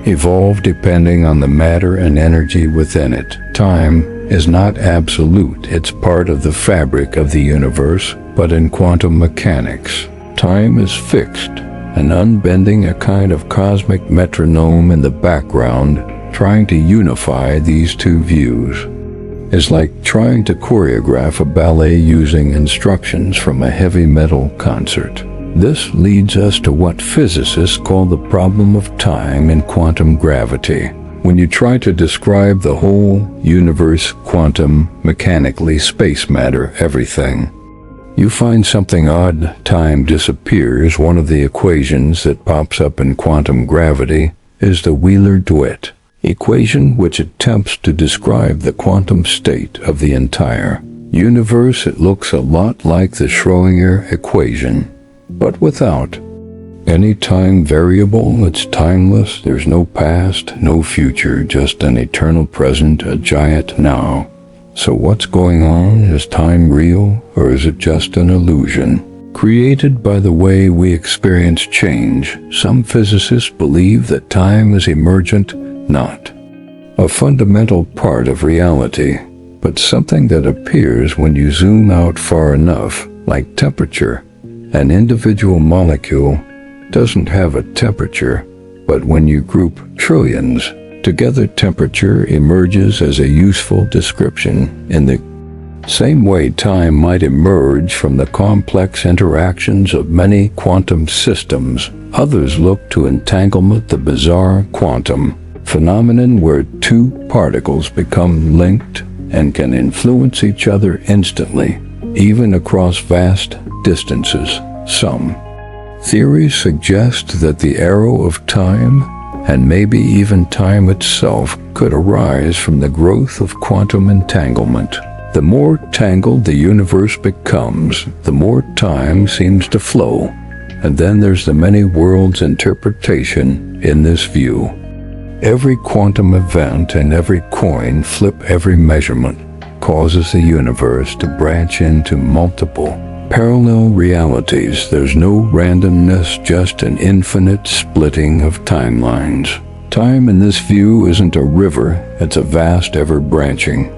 evolve depending on the matter and energy within it. Time is not absolute. It's part of the fabric of the universe, but in quantum mechanics, time is fixed and unbending, a kind of cosmic metronome in the background. Trying to unify these two views is like trying to choreograph a ballet using instructions from a heavy metal concert. This leads us to what physicists call the problem of time in quantum gravity. When you try to describe the whole universe quantum mechanically, space, matter, everything, you find something odd. Time disappears. One of the equations that pops up in quantum gravity is the Wheeler-DeWitt equation, which attempts to describe the quantum state of the entire universe. It looks a lot like the Schrödinger equation, but without any time variable. It's timeless. There's no past, no future, just an eternal present, a giant now. So what's going on? Is time real, or is it just an illusion created by the way we experience change? Some physicists believe that time is emergent, not a fundamental part of reality, but something that appears when you zoom out far enough, like temperature. An individual molecule doesn't have a temperature, but when you group trillions together, temperature emerges as a useful description. In the same way, time might emerge from the complex interactions of many quantum systems. Others look to entanglement, the bizarre quantum phenomenon where two particles become linked and can influence each other instantly, even across vast distances. Some Theories suggest that the arrow of time, and maybe even time itself, could arise from the growth of quantum entanglement. The more tangled the universe becomes, the more time seems to flow. And then there's the many worlds interpretation in this view. Every quantum event and every coin flip, every measurement, causes the universe to branch into multiple parallel realities. There's no randomness, just an infinite splitting of timelines. Time in this view isn't a river, it's a vast ever-branching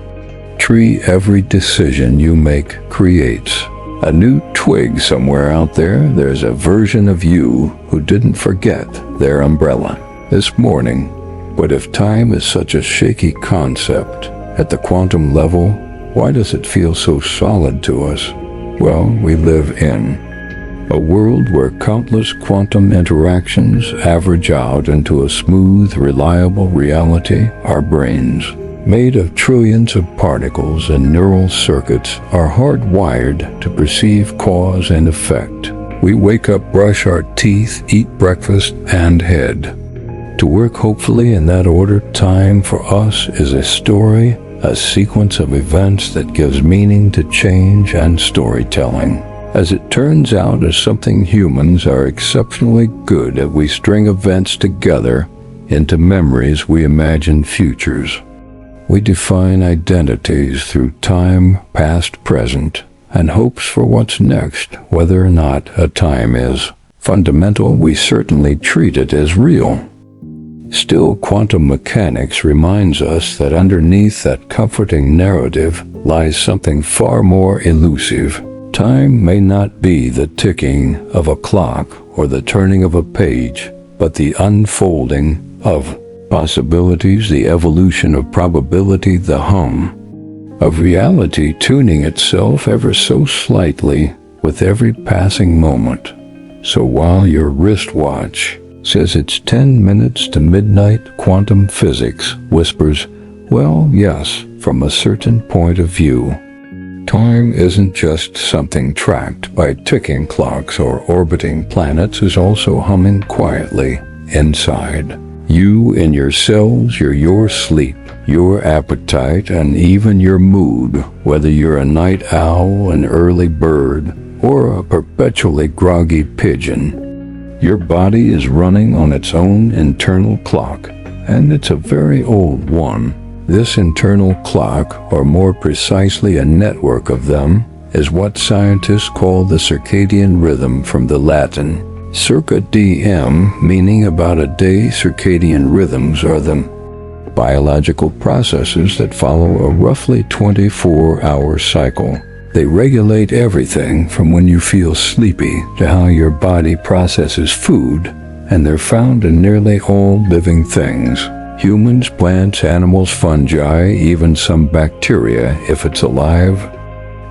tree. Every decision you make creates a new twig somewhere out there. There's a version of you who didn't forget their umbrella this morning. But if time is such a shaky concept at the quantum level, why does it feel so solid to us? Well, we live in a world where countless quantum interactions average out into a smooth, reliable reality. Our brains, made of trillions of particles and neural circuits, are hardwired to perceive cause and effect. We wake up, brush our teeth, eat breakfast, and head to work, hopefully in that order. Time for us is a story, a sequence of events that gives meaning to change and storytelling. As it turns out, is something humans are exceptionally good at. We string events together into memories. We imagine futures. We define identities through time, past, present, and hopes for what's next. Whether or not a time is fundamental, we certainly treat it as real. Still, quantum mechanics reminds us that underneath that comforting narrative lies something far more elusive. Time may not be the ticking of a clock or the turning of a page, but the unfolding of possibilities, the evolution of probability, the hum of reality tuning itself ever so slightly with every passing moment. So while your wristwatch says it's 10 minutes to midnight, quantum physics whispers, well, yes, from a certain point of view. Time isn't just something tracked by ticking clocks or orbiting planets. It's also humming quietly inside you, in your cells, your sleep, your appetite, and even your mood. Whether you're a night owl, an early bird, or a perpetually groggy pigeon, your body is running on its own internal clock, and it's a very old one. This internal clock, or more precisely a network of them, is what scientists call the circadian rhythm, from the Latin circa diem, meaning about a day. Circadian rhythms are the biological processes that follow a roughly 24-hour cycle. They regulate everything from when you feel sleepy to how your body processes food, and they're found in nearly all living things. Humans, plants, animals, fungi, even some bacteria, if it's alive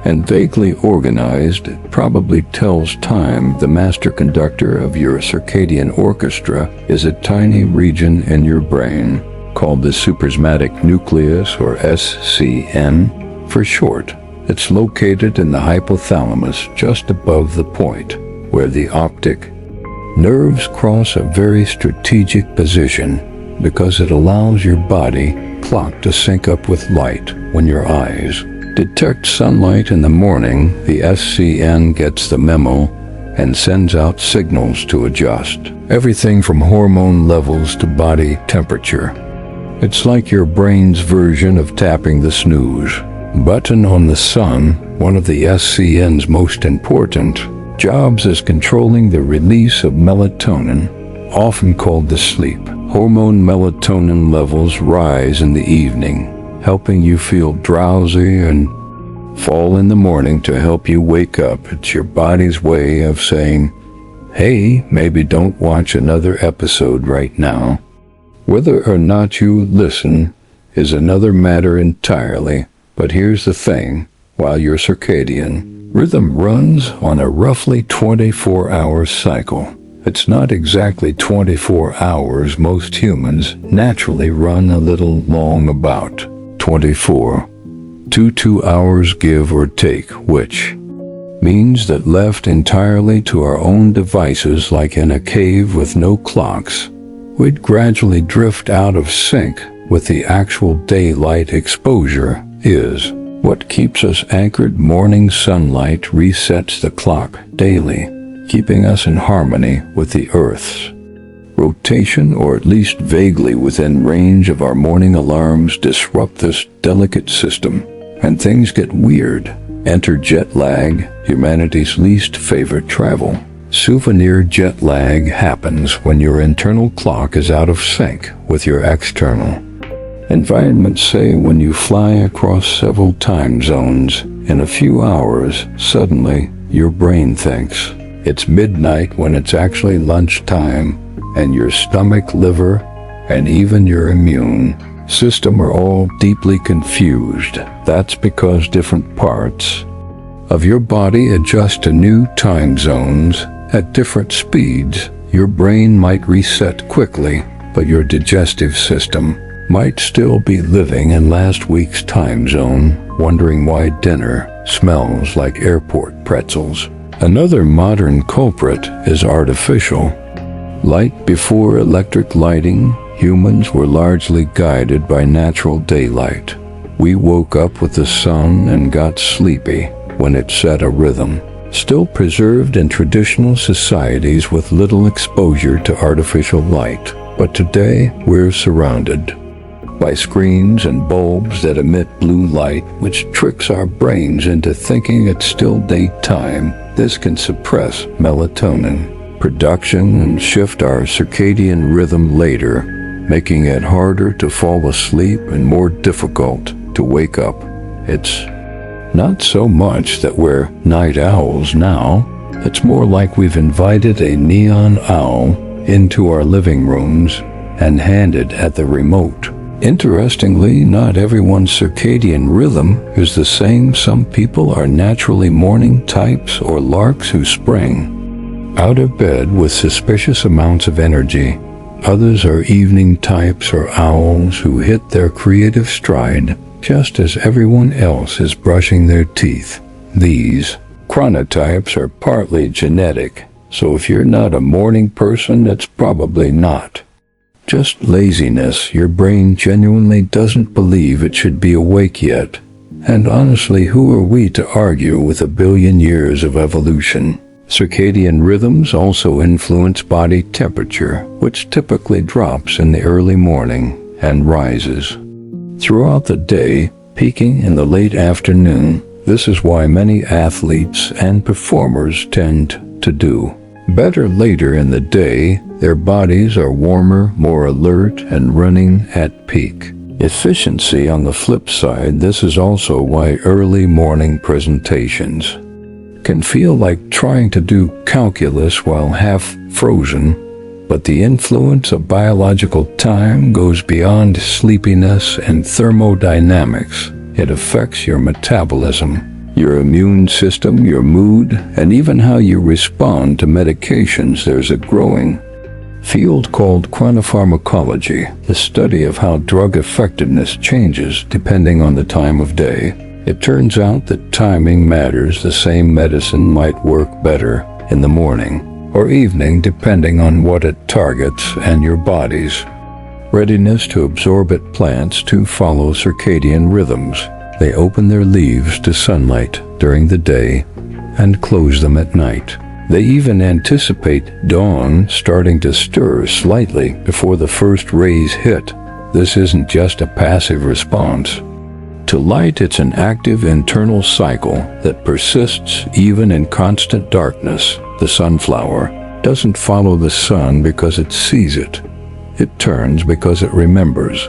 and vaguely organized, it probably tells time. The master conductor of your circadian orchestra is a tiny region in your brain called the suprachiasmatic nucleus, or SCN for short. It's located in the hypothalamus, just above the point where the optic nerves cross, a very strategic position because it allows your body clock to sync up with light. When your eyes detect sunlight in the morning, the SCN gets the memo and sends out signals to adjust everything from hormone levels to body temperature. It's like your brain's version of tapping the snooze button on the sun. One of the SCN's most important jobs is controlling the release of melatonin, often called the sleep hormone. Melatonin levels rise in the evening, helping you feel drowsy, and fall in the morning to help you wake up. It's your body's way of saying, hey, maybe don't watch another episode right now. Whether or not you listen is another matter entirely, but here's the thing. While your circadian rhythm runs on a roughly 24-hour cycle, it's not exactly 24 hours. Most humans naturally run a little long, about 24 to 2 hours, give or take, which means that left entirely to our own devices, like in a cave with no clocks, we'd gradually drift out of sync with the actual daylight. Exposure is what keeps us anchored. Morning sunlight resets the clock daily, keeping us in harmony with the Earth's rotation, or at least vaguely within range of our morning alarms. Disrupt this delicate system, and things get weird. Enter jet lag, humanity's least favorite travel. Souvenir jet lag happens when your internal clock is out of sync with your external environment. Say, when you fly across several time zones in a few hours, suddenly your brain thinks it's midnight when it's actually lunchtime, and your stomach, liver, and even your immune system are all deeply confused. That's because different parts of your body adjust to new time zones at different speeds. Your brain might reset quickly, but your digestive system might still be living in last week's time zone, wondering why dinner smells like airport pretzels. Another modern culprit is artificial light. Before electric lighting, humans were largely guided by natural daylight. We woke up with the sun and got sleepy when it set a rhythm, still preserved in traditional societies with little exposure to artificial light. But today, we're surrounded by screens and bulbs that emit blue light, which tricks our brains into thinking it's still daytime. This can suppress melatonin production and shift our circadian rhythm later, making it harder to fall asleep and more difficult to wake up. It's not so much that we're night owls now. It's more like we've invited a neon owl into our living rooms and handed at the remote. Interestingly, not everyone's circadian rhythm is the same. Some people are naturally morning types, or larks who spring out of bed with suspicious amounts of energy. Others are evening types, or owls who hit their creative stride just as everyone else is brushing their teeth. These chronotypes are partly genetic, so if you're not a morning person, it's probably not just laziness. Your brain genuinely doesn't believe it should be awake yet. And honestly, who are we to argue with a billion years of evolution? Circadian rhythms also influence body temperature, which typically drops in the early morning and rises throughout the day, peaking in the late afternoon. This is why many athletes and performers tend to do better later in the day. Their bodies are warmer, more alert, and running at peak efficiency. On the flip side, this is also why early morning presentations can feel like trying to do calculus while half frozen. But the influence of biological time goes beyond sleepiness and thermodynamics. It affects your metabolism, your immune system, your mood, and even how you respond to medications. There's a growing field called chronopharmacology, the study of how drug effectiveness changes depending on the time of day. It turns out that timing matters. The same medicine might work better in the morning or evening depending on what it targets and your body's readiness to absorb it. Plants too follow circadian rhythms. They open their leaves to sunlight during the day and close them at night. They even anticipate dawn, starting to stir slightly before the first rays hit. This isn't just a passive response to light, it's an active internal cycle that persists even in constant darkness. The sunflower doesn't follow the sun because it sees it. It turns because it remembers.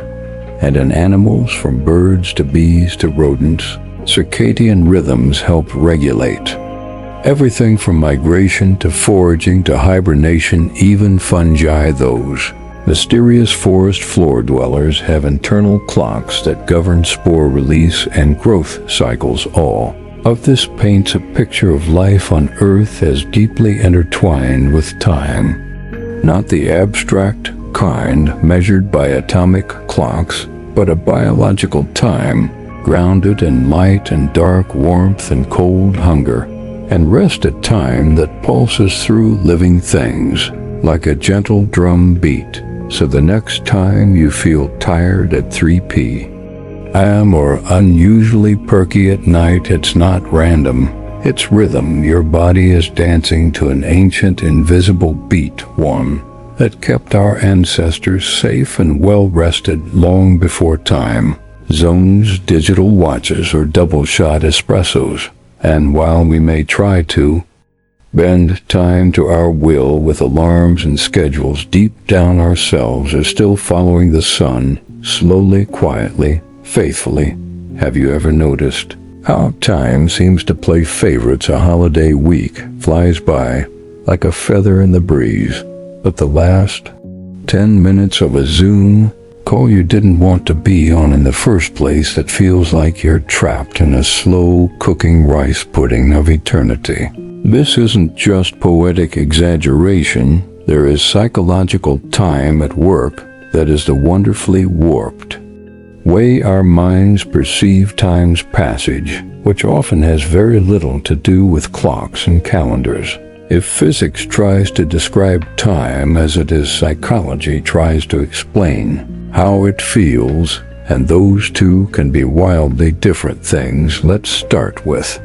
And in animals, from birds to bees to rodents, circadian rhythms help regulate everything from migration to foraging to hibernation. Even fungi, those mysterious forest floor dwellers, have internal clocks that govern spore release and growth cycles. All of this paints a picture of life on Earth as deeply intertwined with time. Not the abstract kind measured by atomic clocks, but a biological time grounded in light and dark, warmth and cold, hunger and rest at time that pulses through living things like a gentle drum beat, so the next time you feel tired at 3 p.m. Or unusually perky at night, it's not random. It's rhythm. Your body is dancing to an ancient invisible beat, one that kept our ancestors safe and well-rested long before time zones, digital watches, or double-shot espressos. And while we may try to bend time to our will with alarms and schedules, deep down ourselves are still following the sun, slowly, quietly, faithfully. Have you ever noticed how time seems to play favorites? A holiday week flies by like a feather in the breeze, but the last 10 minutes of a Zoom call you didn't want to be on in the first place, that feels like you're trapped in a slow cooking rice pudding of eternity. This isn't just poetic exaggeration. There is psychological time at work that is the wonderfully warped way our minds perceive time's passage, which often has very little to do with clocks and calendars. If physics tries to describe time as it is, psychology tries to explain how it feels, and those two can be wildly different things. Let's start with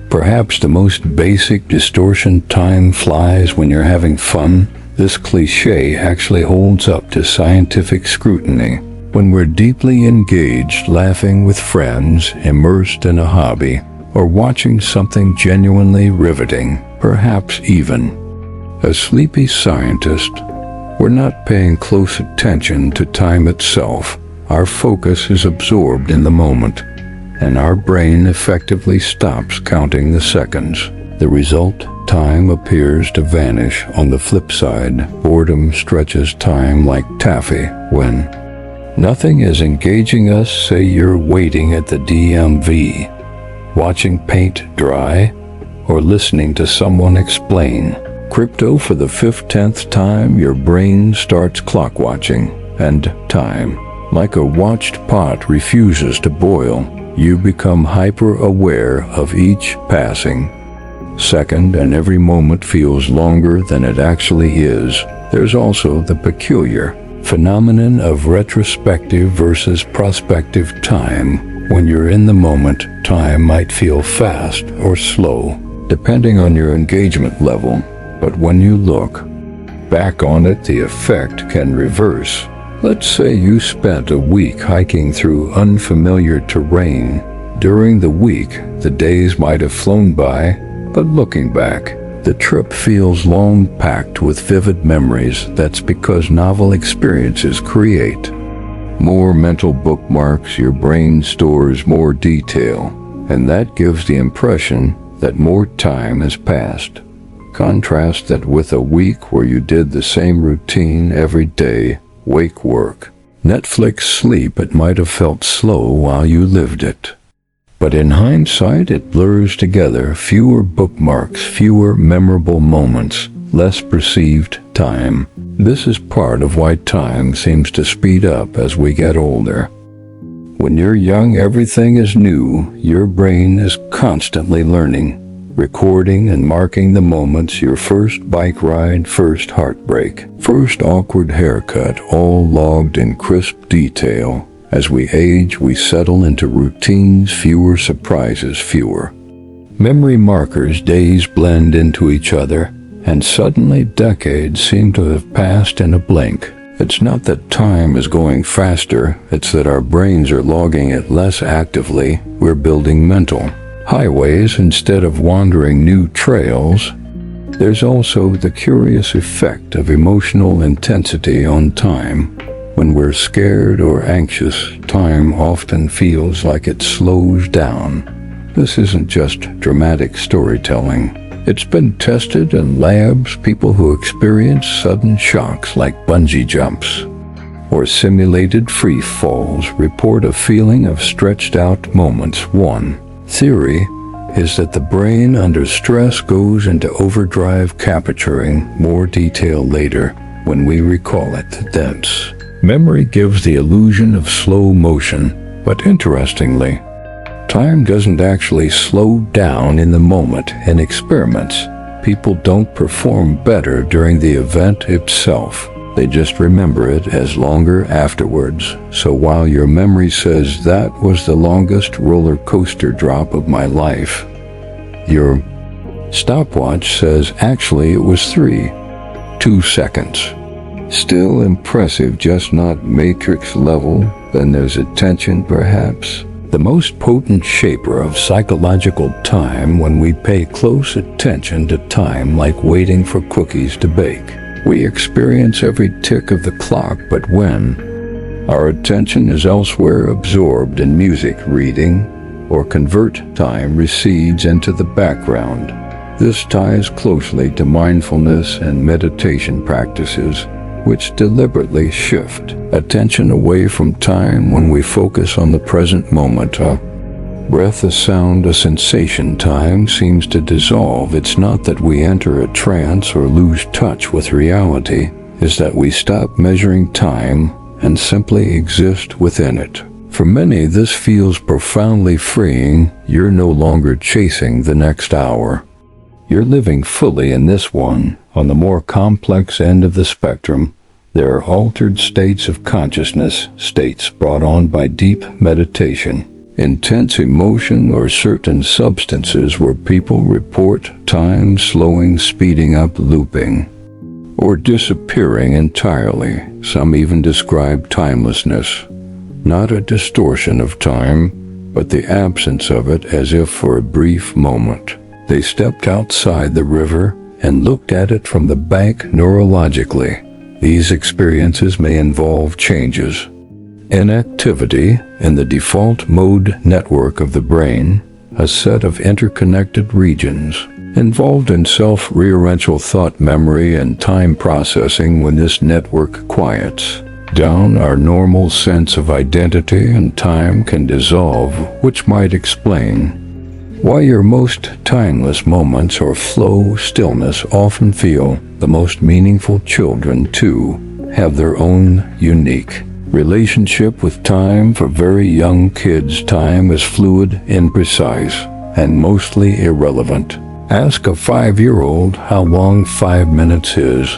perhaps the most basic distortion. Time flies when you're having fun. This cliché actually holds up to scientific scrutiny. When we're deeply engaged, laughing with friends, immersed in a hobby, or watching something genuinely riveting, perhaps even a sleepy scientist, we're not paying close attention to time itself. Our focus is absorbed in the moment, and our brain effectively stops counting the seconds. The result, time appears to vanish. On the flip side, boredom stretches time like taffy. When nothing is engaging us, say you're waiting at the DMV, watching paint dry, or listening to someone explain crypto for the 10th time, your brain starts clock watching, and time, like a watched pot, refuses to boil. You become hyper-aware of each passing second, and every moment feels longer than it actually is. There's also the peculiar phenomenon of retrospective versus prospective time. When you're in the moment, time might feel fast or slow, depending on your engagement level. But when you look back on it, the effect can reverse. Let's say you spent a week hiking through unfamiliar terrain. During the week, the days might have flown by, but looking back, the trip feels long, packed with vivid memories. That's because novel experiences create more mental bookmarks. Your brain stores more detail, and that gives the impression that more time has passed. Contrast that with a week where you did the same routine every day: wake, work, Netflix, sleep. It might have felt slow while you lived it, but in hindsight it blurs together. Fewer bookmarks, fewer memorable moments, less perceived time. This is part of why time seems to speed up as we get older. When you're young, everything is new. Your brain is constantly learning, recording and marking the moments: your first bike ride, first heartbreak, first awkward haircut, all logged in crisp detail. As we age, we settle into routines, fewer surprises, fewer memory markers. Days blend into each other, and suddenly decades seem to have passed in a blink. It's not that time is going faster, it's that our brains are logging it less actively. We're building mental highways instead of wandering new trails. There's also the curious effect of emotional intensity on time. When we're scared or anxious, time often feels like it slows down. This isn't just dramatic storytelling. It's been tested in labs. People who experience sudden shocks like bungee jumps or simulated free falls report a feeling of stretched out moments. One theory is that the brain under stress goes into overdrive, capturing more detail later when we recall it. Dense memory gives the illusion of slow motion, but interestingly, Time doesn't actually slow down in the moment. In experiments, people don't perform better during the event itself. They just remember it as longer afterwards. So while your memory says that was the longest roller coaster drop of my life, your stopwatch says actually it was 2 seconds. Still impressive, just not Matrix level. Then there's attention, perhaps. The most potent shaper of psychological time when we pay close attention to time, like waiting for cookies to bake. We experience every tick of the clock, but when our attention is elsewhere, absorbed in music, reading, or convert, time recedes into the background. This ties closely to mindfulness and meditation practices, which deliberately shift attention away from time when we focus on the present moment. A breath, a sound, a sensation. Time seems to dissolve. It's not that we enter a trance or lose touch with reality, it's that we stop measuring time and simply exist within it. For many, this feels profoundly freeing. You're no longer chasing the next hour. You're living fully in this one. On the more complex end of the spectrum, there are altered states of consciousness, states brought on by deep meditation, intense emotion, or certain substances where people report time slowing, speeding up, looping, or disappearing entirely. Some even describe timelessness, not a distortion of time, but the absence of it, as if for a brief moment they stepped outside the river and looked at it from the bank. Neurologically, these experiences may involve changes in activity in the default mode network of the brain, a set of interconnected regions involved in self-referential thought, memory, and time processing. When this network quiets down, our normal sense of identity and time can dissolve, which might explain why your most timeless moments or flow stillness often feel the most meaningful. Children, too, have their own unique relationship with time. For very young kids, time is fluid, imprecise, and mostly irrelevant. Ask a 5-year-old how long 5 minutes is,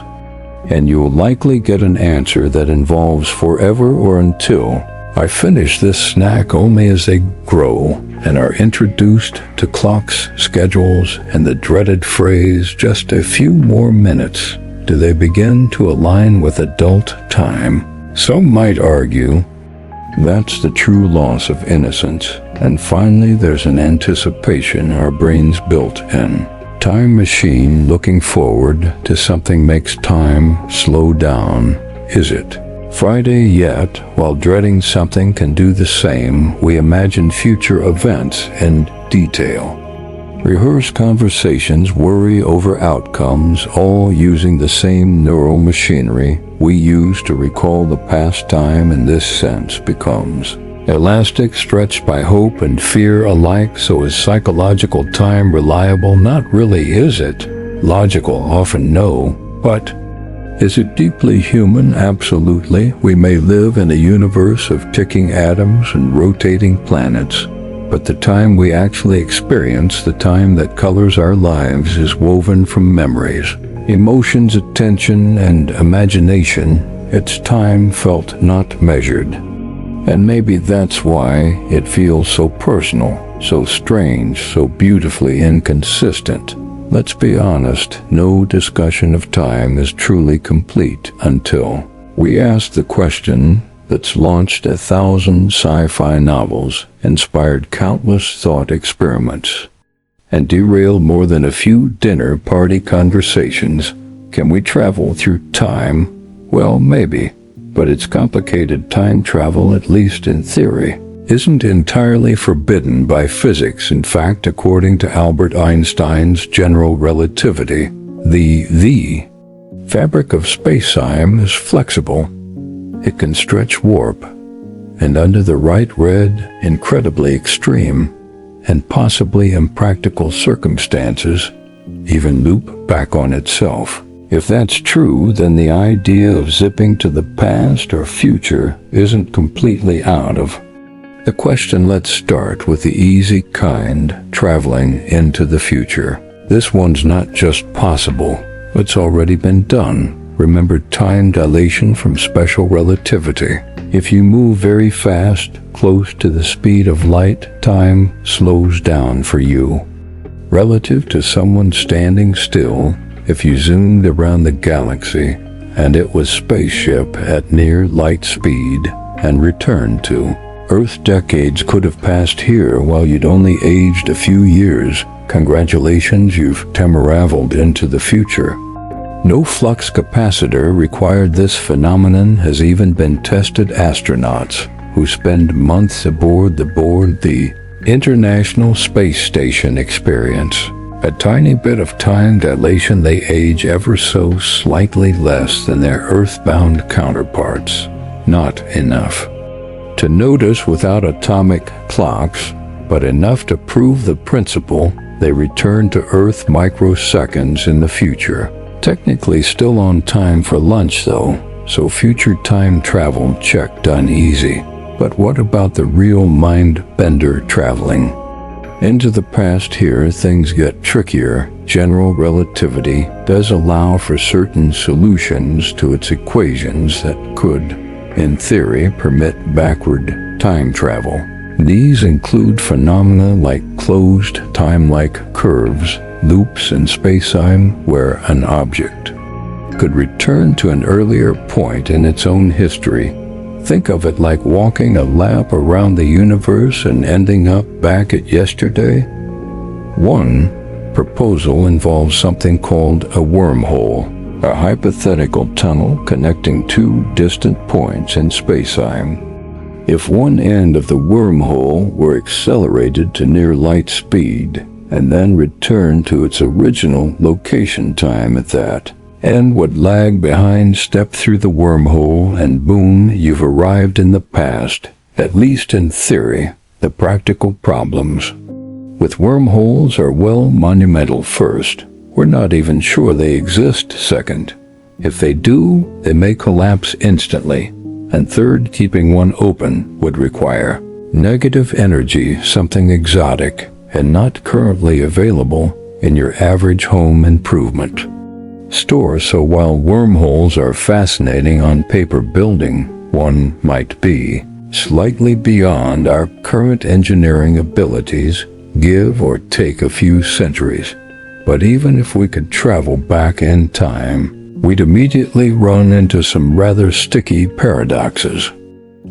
and you'll likely get an answer that involves forever or until I finish this snack. Only as they grow and are introduced to clocks, schedules, and the dreaded phrase, just a few more minutes, do they begin to align with adult time. Some might argue that's the true loss of innocence. And finally, there's an anticipation our brains built in. Time machine looking forward to something makes time slow down. Is it Friday yet? While dreading something can do the same, we imagine future events in detail, rehearse conversations, worry over outcomes, all using the same neural machinery we use to recall the past. Time in this sense becomes elastic, stretched by hope and fear alike. So is psychological time reliable? Not really. Is it logical? Often no. But is it deeply human? Absolutely. We may live in a universe of ticking atoms and rotating planets, but the time we actually experience, the time that colors our lives, is woven from memories, emotions, attention, and imagination. It's time felt, not measured. And maybe that's why it feels so personal, so strange, so beautifully inconsistent. Let's be honest, no discussion of time is truly complete until we ask the question that's launched 1,000 sci-fi novels, inspired countless thought experiments, and derailed more than a few dinner party conversations. Can we travel through time? Well, maybe, but it's complicated. Time travel, at least in theory, isn't entirely forbidden by physics. In fact, according to Albert Einstein's general relativity, the fabric of space-time is flexible. It can stretch, warp, and under the right incredibly extreme and possibly impractical circumstances, even loop back on itself. If that's true, then the idea of zipping to the past or future isn't completely out of The question, let's start with the easy kind, traveling into the future. This one's not just possible, it's already been done. Remember time dilation from special relativity. If you move very fast, close to the speed of light, time slows down for you. Relative to someone standing still, if you zoomed around the galaxy and it was spaceship at near light speed and returned to Earth, decades could have passed here while you'd only aged a few years. Congratulations, you've time-traveled into the future. No flux capacitor required. This phenomenon has even been tested. Astronauts who spend months aboard the International Space Station experience a tiny bit of time dilation. They age ever so slightly less than their earthbound counterparts. Not enough to notice without atomic clocks, but enough to prove the principle. They return to Earth microseconds in the future. Technically still on time for lunch though, so future time travel check done easy. But what about the real mind-bender traveling into the past? Here things get trickier. General relativity does allow for certain solutions to its equations that could, in theory, permit backward time travel. These include phenomena like closed time-like curves, loops in spacetime where an object could return to an earlier point in its own history. Think of it like walking a lap around the universe and ending up back at yesterday. One proposal involves something called a wormhole, a hypothetical tunnel connecting two distant points in spacetime. If one end of the wormhole were accelerated to near light speed and then returned to its original location time at that end would lag behind, step through the wormhole and boom, you've arrived in the past, at least in theory. The practical problems with wormholes are, well, monumental. First, we're not even sure they exist. Second, if they do, they may collapse instantly. And third, keeping one open would require negative energy, something exotic and not currently available in your average home improvement store. So while wormholes are fascinating on paper, building one might be slightly beyond our current engineering abilities, give or take a few centuries. But even if we could travel back in time, we'd immediately run into some rather sticky paradoxes.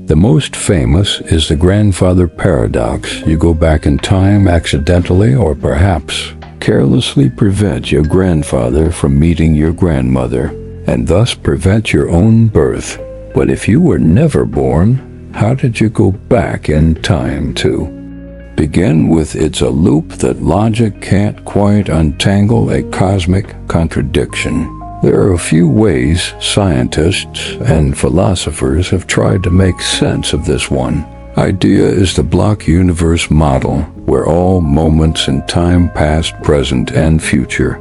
The most famous is the grandfather paradox. You go back in time accidentally or perhaps carelessly prevent your grandfather from meeting your grandmother and thus prevent your own birth. But if you were never born, how did you go back in time to begin with? It's a loop that logic can't quite untangle, a cosmic contradiction. There are a few ways scientists and philosophers have tried to make sense of this. One idea is the block universe model, where all moments in time, past, present, and future,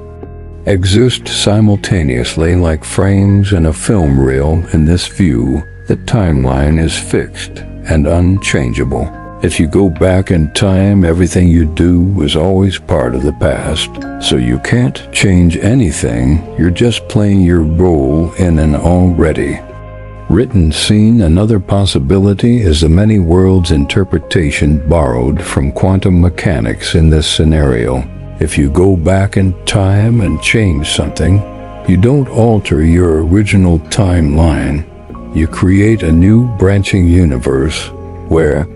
exist simultaneously like frames in a film reel. In this view, the timeline is fixed and unchangeable. If you go back in time, everything you do is always part of the past, so you can't change anything. You're just playing your role in an already written scene. Another possibility is the many worlds interpretation borrowed from quantum mechanics. In this scenario, if you go back in time and change something, you don't alter your original timeline. You create a new branching universe where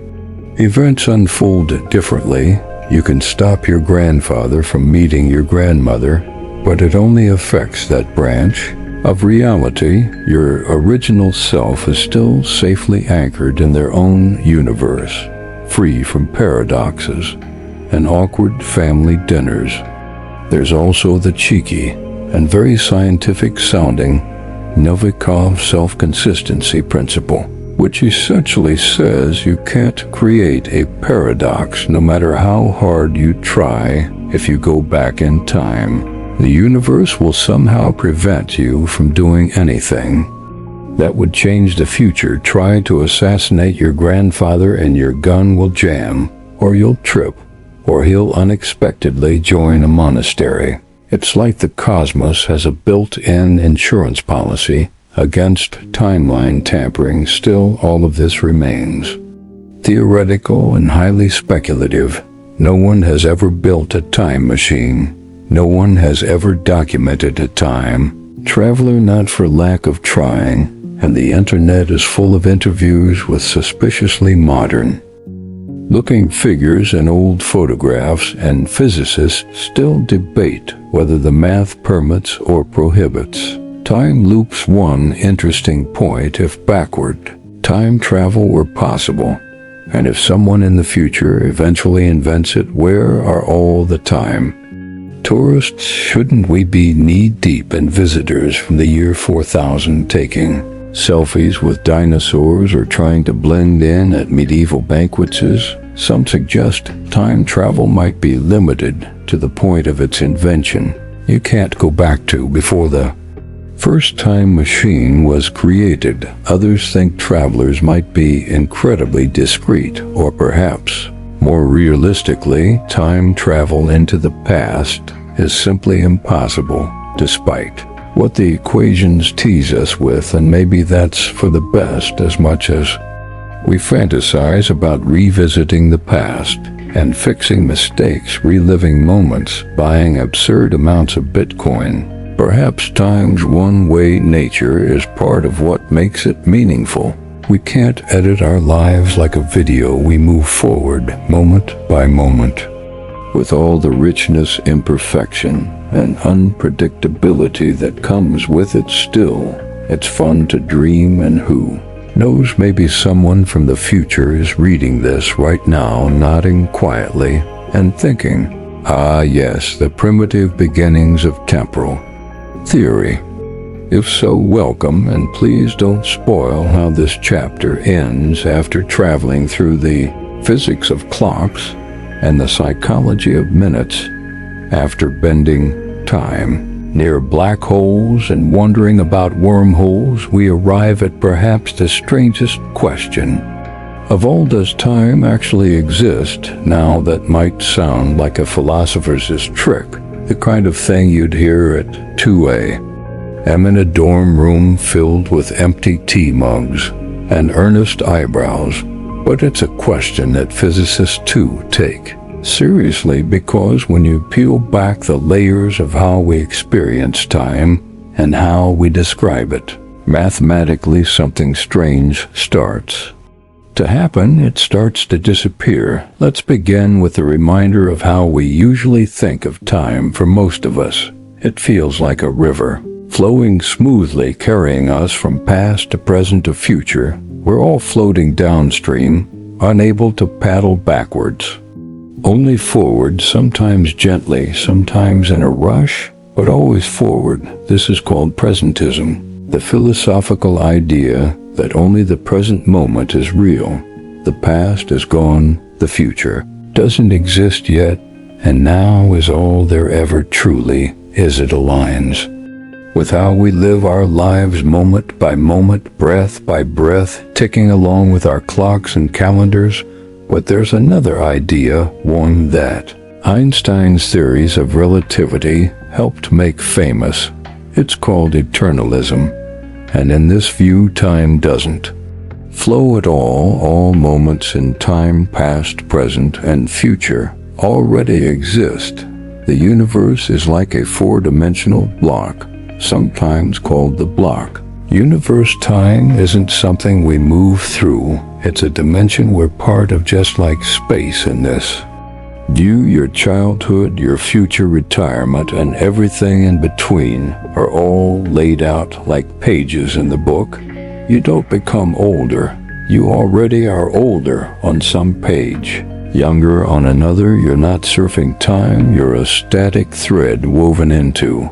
events unfold differently. You can stop your grandfather from meeting your grandmother, but it only affects that branch of reality. Your original self is still safely anchored in their own universe, free from paradoxes and awkward family dinners. There's also the cheeky and very scientific sounding Novikov self-consistency principle, which essentially says you can't create a paradox no matter how hard you try. If you go back in time, the universe will somehow prevent you from doing anything. that would change the future. Try to assassinate your grandfather and your gun will jam, or you'll trip, or he'll unexpectedly join a monastery. It's like the cosmos has a built-in insurance policy against timeline tampering. Still, all of this remains theoretical and highly speculative. No one has ever built a time machine. No one has ever documented a time traveler, not for lack of trying, and the internet is full of interviews with suspiciously modern looking figures and old photographs, and physicists still debate whether the math permits or prohibits time loops. One interesting point: if backward time travel were possible, and if someone in the future eventually invents it, where are all the time tourists? Shouldn't we be knee-deep in visitors from the year 4000 taking selfies with dinosaurs or trying to blend in at medieval banquets? Some suggest time travel might be limited to the point of its invention. You can't go back to before the first time machine was created. Others think travelers might be incredibly discreet, or perhaps more realistically, time travel into the past is simply impossible, despite what the equations tease us with, and maybe that's for the best. As much as we fantasize about revisiting the past and fixing mistakes, reliving moments, buying absurd amounts of Bitcoin, perhaps time's one-way nature is part of what makes it meaningful. We can't edit our lives like a video. We move forward moment by moment, with all the richness, imperfection, and unpredictability that comes with it. Still, it's fun to dream, and who knows, maybe someone from the future is reading this right now, nodding quietly and thinking, ah yes, the primitive beginnings of temporal theory. If so, welcome, and please don't spoil how this chapter ends. After traveling through the physics of clocks and the psychology of minutes, after bending time near black holes and wondering about wormholes, we arrive at perhaps the strangest question of all: does time actually exist? Now, that might sound like a philosopher's trick, the kind of thing you'd hear at 2 a.m. in a dorm room filled with empty tea mugs and earnest eyebrows. But it's a question that physicists too take seriously, because when you peel back the layers of how we experience time and how we describe it, mathematically something strange starts to happen. It starts to disappear. Let's begin with a reminder of how we usually think of time. For most of us, it feels like a river, flowing smoothly, carrying us from past to present to future. We're all floating downstream, unable to paddle backwards, only forward, sometimes gently, sometimes in a rush, but always forward. This is called presentism, the philosophical idea that only the present moment is real. The past is gone, the future doesn't exist yet, and now is all there ever truly is. It aligns with how we live our lives, moment by moment, breath by breath, ticking along with our clocks and calendars. But there's another idea, one that Einstein's theories of relativity helped make famous. It's called eternalism, and in this view, time doesn't flow at all. All moments in time, past, present, and future, already exist. The universe is like a four-dimensional block, sometimes called the block universe. Time isn't something we move through, it's a dimension we're part of, just like space in this. You, your childhood, your future retirement, and everything in between are all laid out like pages in the book. You don't become older, you already are older on some page, younger on another. You're not surfing time, you're a static thread woven into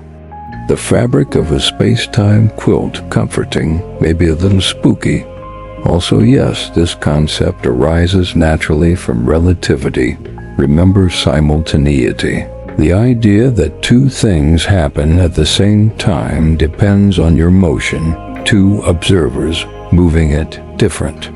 the fabric of a space-time quilt. Comforting, maybe a little spooky. Also, yes, this concept arises naturally from relativity. Remember simultaneity. The idea that two things happen at the same time depends on your motion two observers moving at different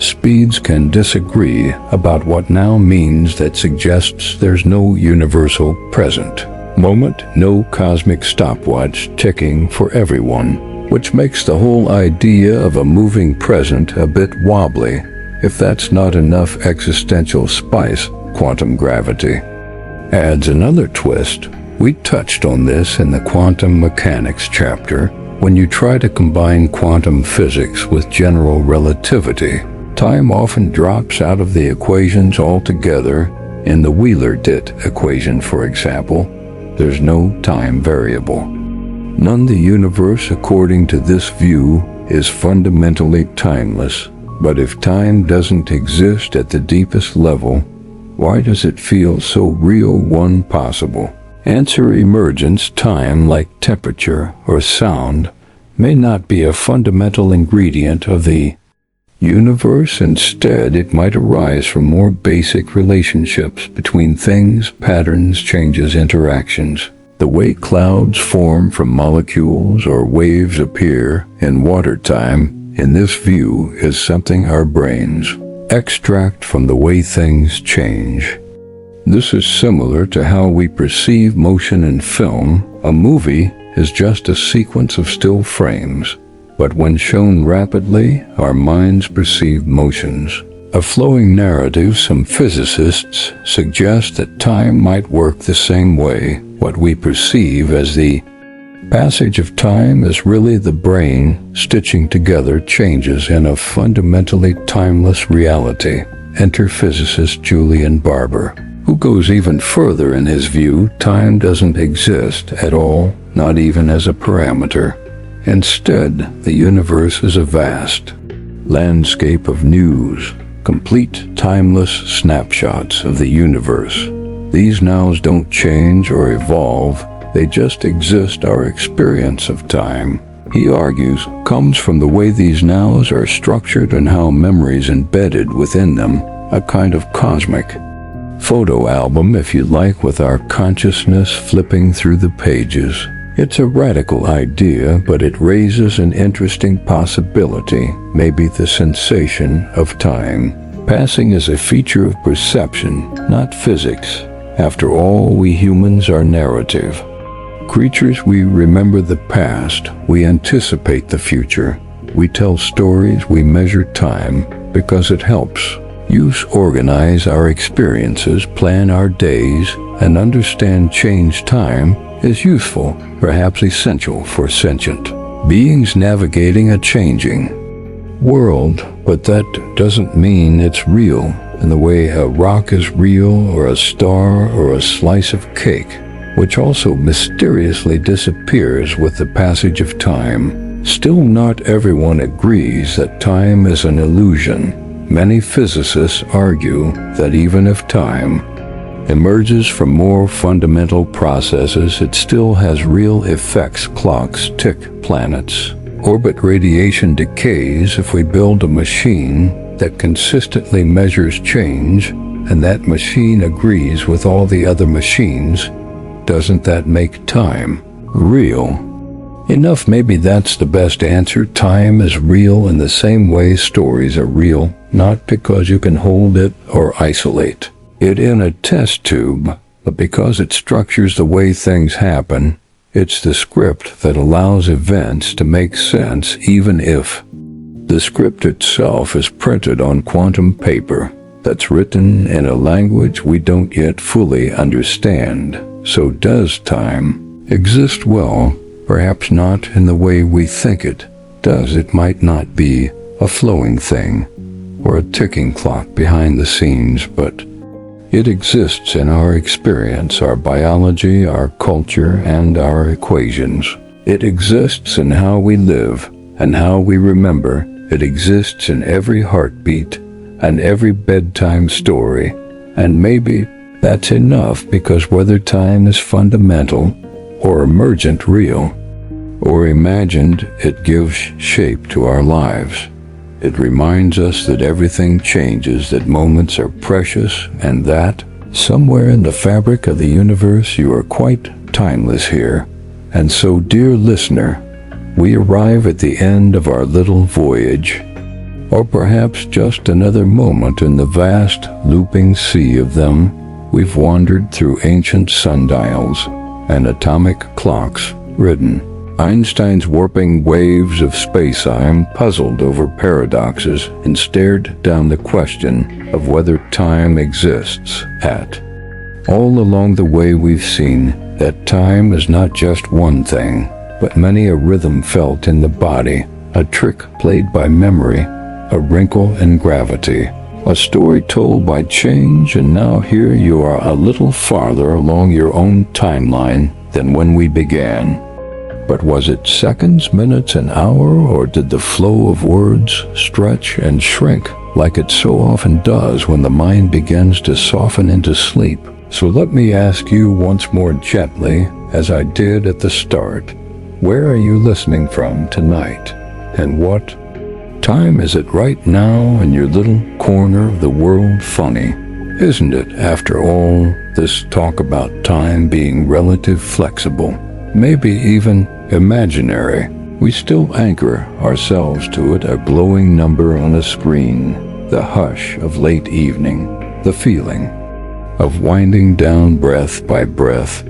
speeds can disagree about what now means that suggests there's no universal present moment, no cosmic stopwatch ticking for everyone, which makes the whole idea of a moving present a bit wobbly. If that's not enough existential spice, quantum gravity adds another twist. We touched on this in the quantum mechanics chapter. When you try to combine quantum physics with general relativity, time often drops out of the equations altogether. In the Wheeler-DIT equation, for example, there's no time variable. None. The universe, according to this view, is fundamentally timeless. But if time doesn't exist at the deepest level, why does it feel so real? One possible answer: emergence. Time, like temperature or sound, may not be a fundamental ingredient of the universe. Instead, it might arise from more basic relationships between things, patterns, changes, interactions. The way clouds form from molecules or waves appear in water. Time, in this view, is something our brains extract from the way things change. This is similar to how we perceive motion in film. A movie is just a sequence of still frames, but when shown rapidly, our minds perceive motions. A flowing narrative. Some physicists suggest that time might work the same way. What we perceive as the passage of time is really the brain stitching together changes in a fundamentally timeless reality. Enter physicist Julian Barber, who goes even further in his view. Time doesn't exist at all, not even as a parameter. Instead, the universe is a vast landscape of news, complete timeless snapshots of the universe. These nows don't change or evolve, they just exist. Our experience of time, he argues, comes from the way these nows are structured and how memories embedded within them, a kind of cosmic photo album, if you like, with our consciousness flipping through the pages. It's a radical idea, but it raises an interesting possibility. Maybe the sensation of time passing is a feature of perception, not physics. After all, we humans are narrative creatures. We remember the past, we anticipate the future, we tell stories, we measure time because it helps us organize our experiences, plan our days, and understand change. Time is useful, perhaps essential for sentient beings navigating a changing world, but that doesn't mean it's real in the way a rock is real, or a star, or a slice of cake, which also mysteriously disappears with the passage of time. Still, not everyone agrees that time is an illusion. Many physicists argue that even if time emerges from more fundamental processes, it still has real effects. Clocks tick, planets orbit, radiation decays. If we build a machine that consistently measures change, and that machine agrees with all the other machines, doesn't that make time real enough? Maybe that's the best answer. Time is real in the same way stories are real, not because you can hold it or isolate it in a test tube, but because it structures the way things happen. It's the script that allows events to make sense, even if the script itself is printed on quantum paper that's written in a language we don't yet fully understand. So does time exist? Well, perhaps not in the way we think it does. It might not be a flowing thing or a ticking clock behind the scenes, but it exists in our experience, our biology, our culture, and our equations. It exists in how we live and how we remember. It exists in every heartbeat and every bedtime story. And maybe that's enough, because whether time is fundamental or emergent, real or imagined, it gives shape to our lives. It reminds us that everything changes, that moments are precious, and that somewhere in the fabric of the universe you are quite timeless here. And so, dear listener, we arrive at the end of our little voyage, or perhaps just another moment in the vast, looping sea of them. We've wandered through ancient sundials and atomic clocks, ridden Einstein's warping waves of space-time, puzzled over paradoxes, and stared down the question of whether time exists at. All along the way we've seen that time is not just one thing, but many a rhythm felt in the body, a trick played by memory, a wrinkle in gravity, a story told by change, and now here you are a little farther along your own timeline than when we began. But was it seconds, minutes, an hour, or did the flow of words stretch and shrink like it so often does when the mind begins to soften into sleep? So let me ask you once more gently, as I did at the start, where are you listening from tonight? And what time is it right now in your little corner of the world? Funny, isn't it, after all this talk about time being relative, flexible, maybe even imaginary, we still anchor ourselves to it, a glowing number on a screen, the hush of late evening, the feeling of winding down breath by breath.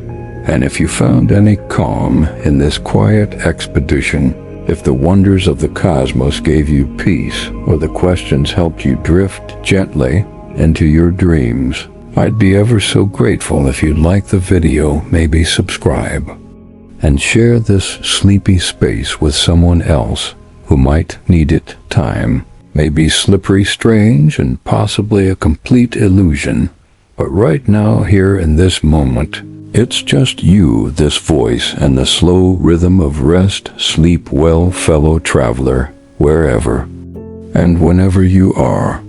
And if you found any calm in this quiet expedition, if the wonders of the cosmos gave you peace, or the questions helped you drift gently into your dreams, I'd be ever so grateful if you'd like the video, maybe subscribe, and share this sleepy space with someone else who might need it. Time may be slippery, strange, and possibly a complete illusion, but right now, here in this moment, it's just you, this voice, and the slow rhythm of rest. Sleep well, fellow traveler, wherever and whenever you are.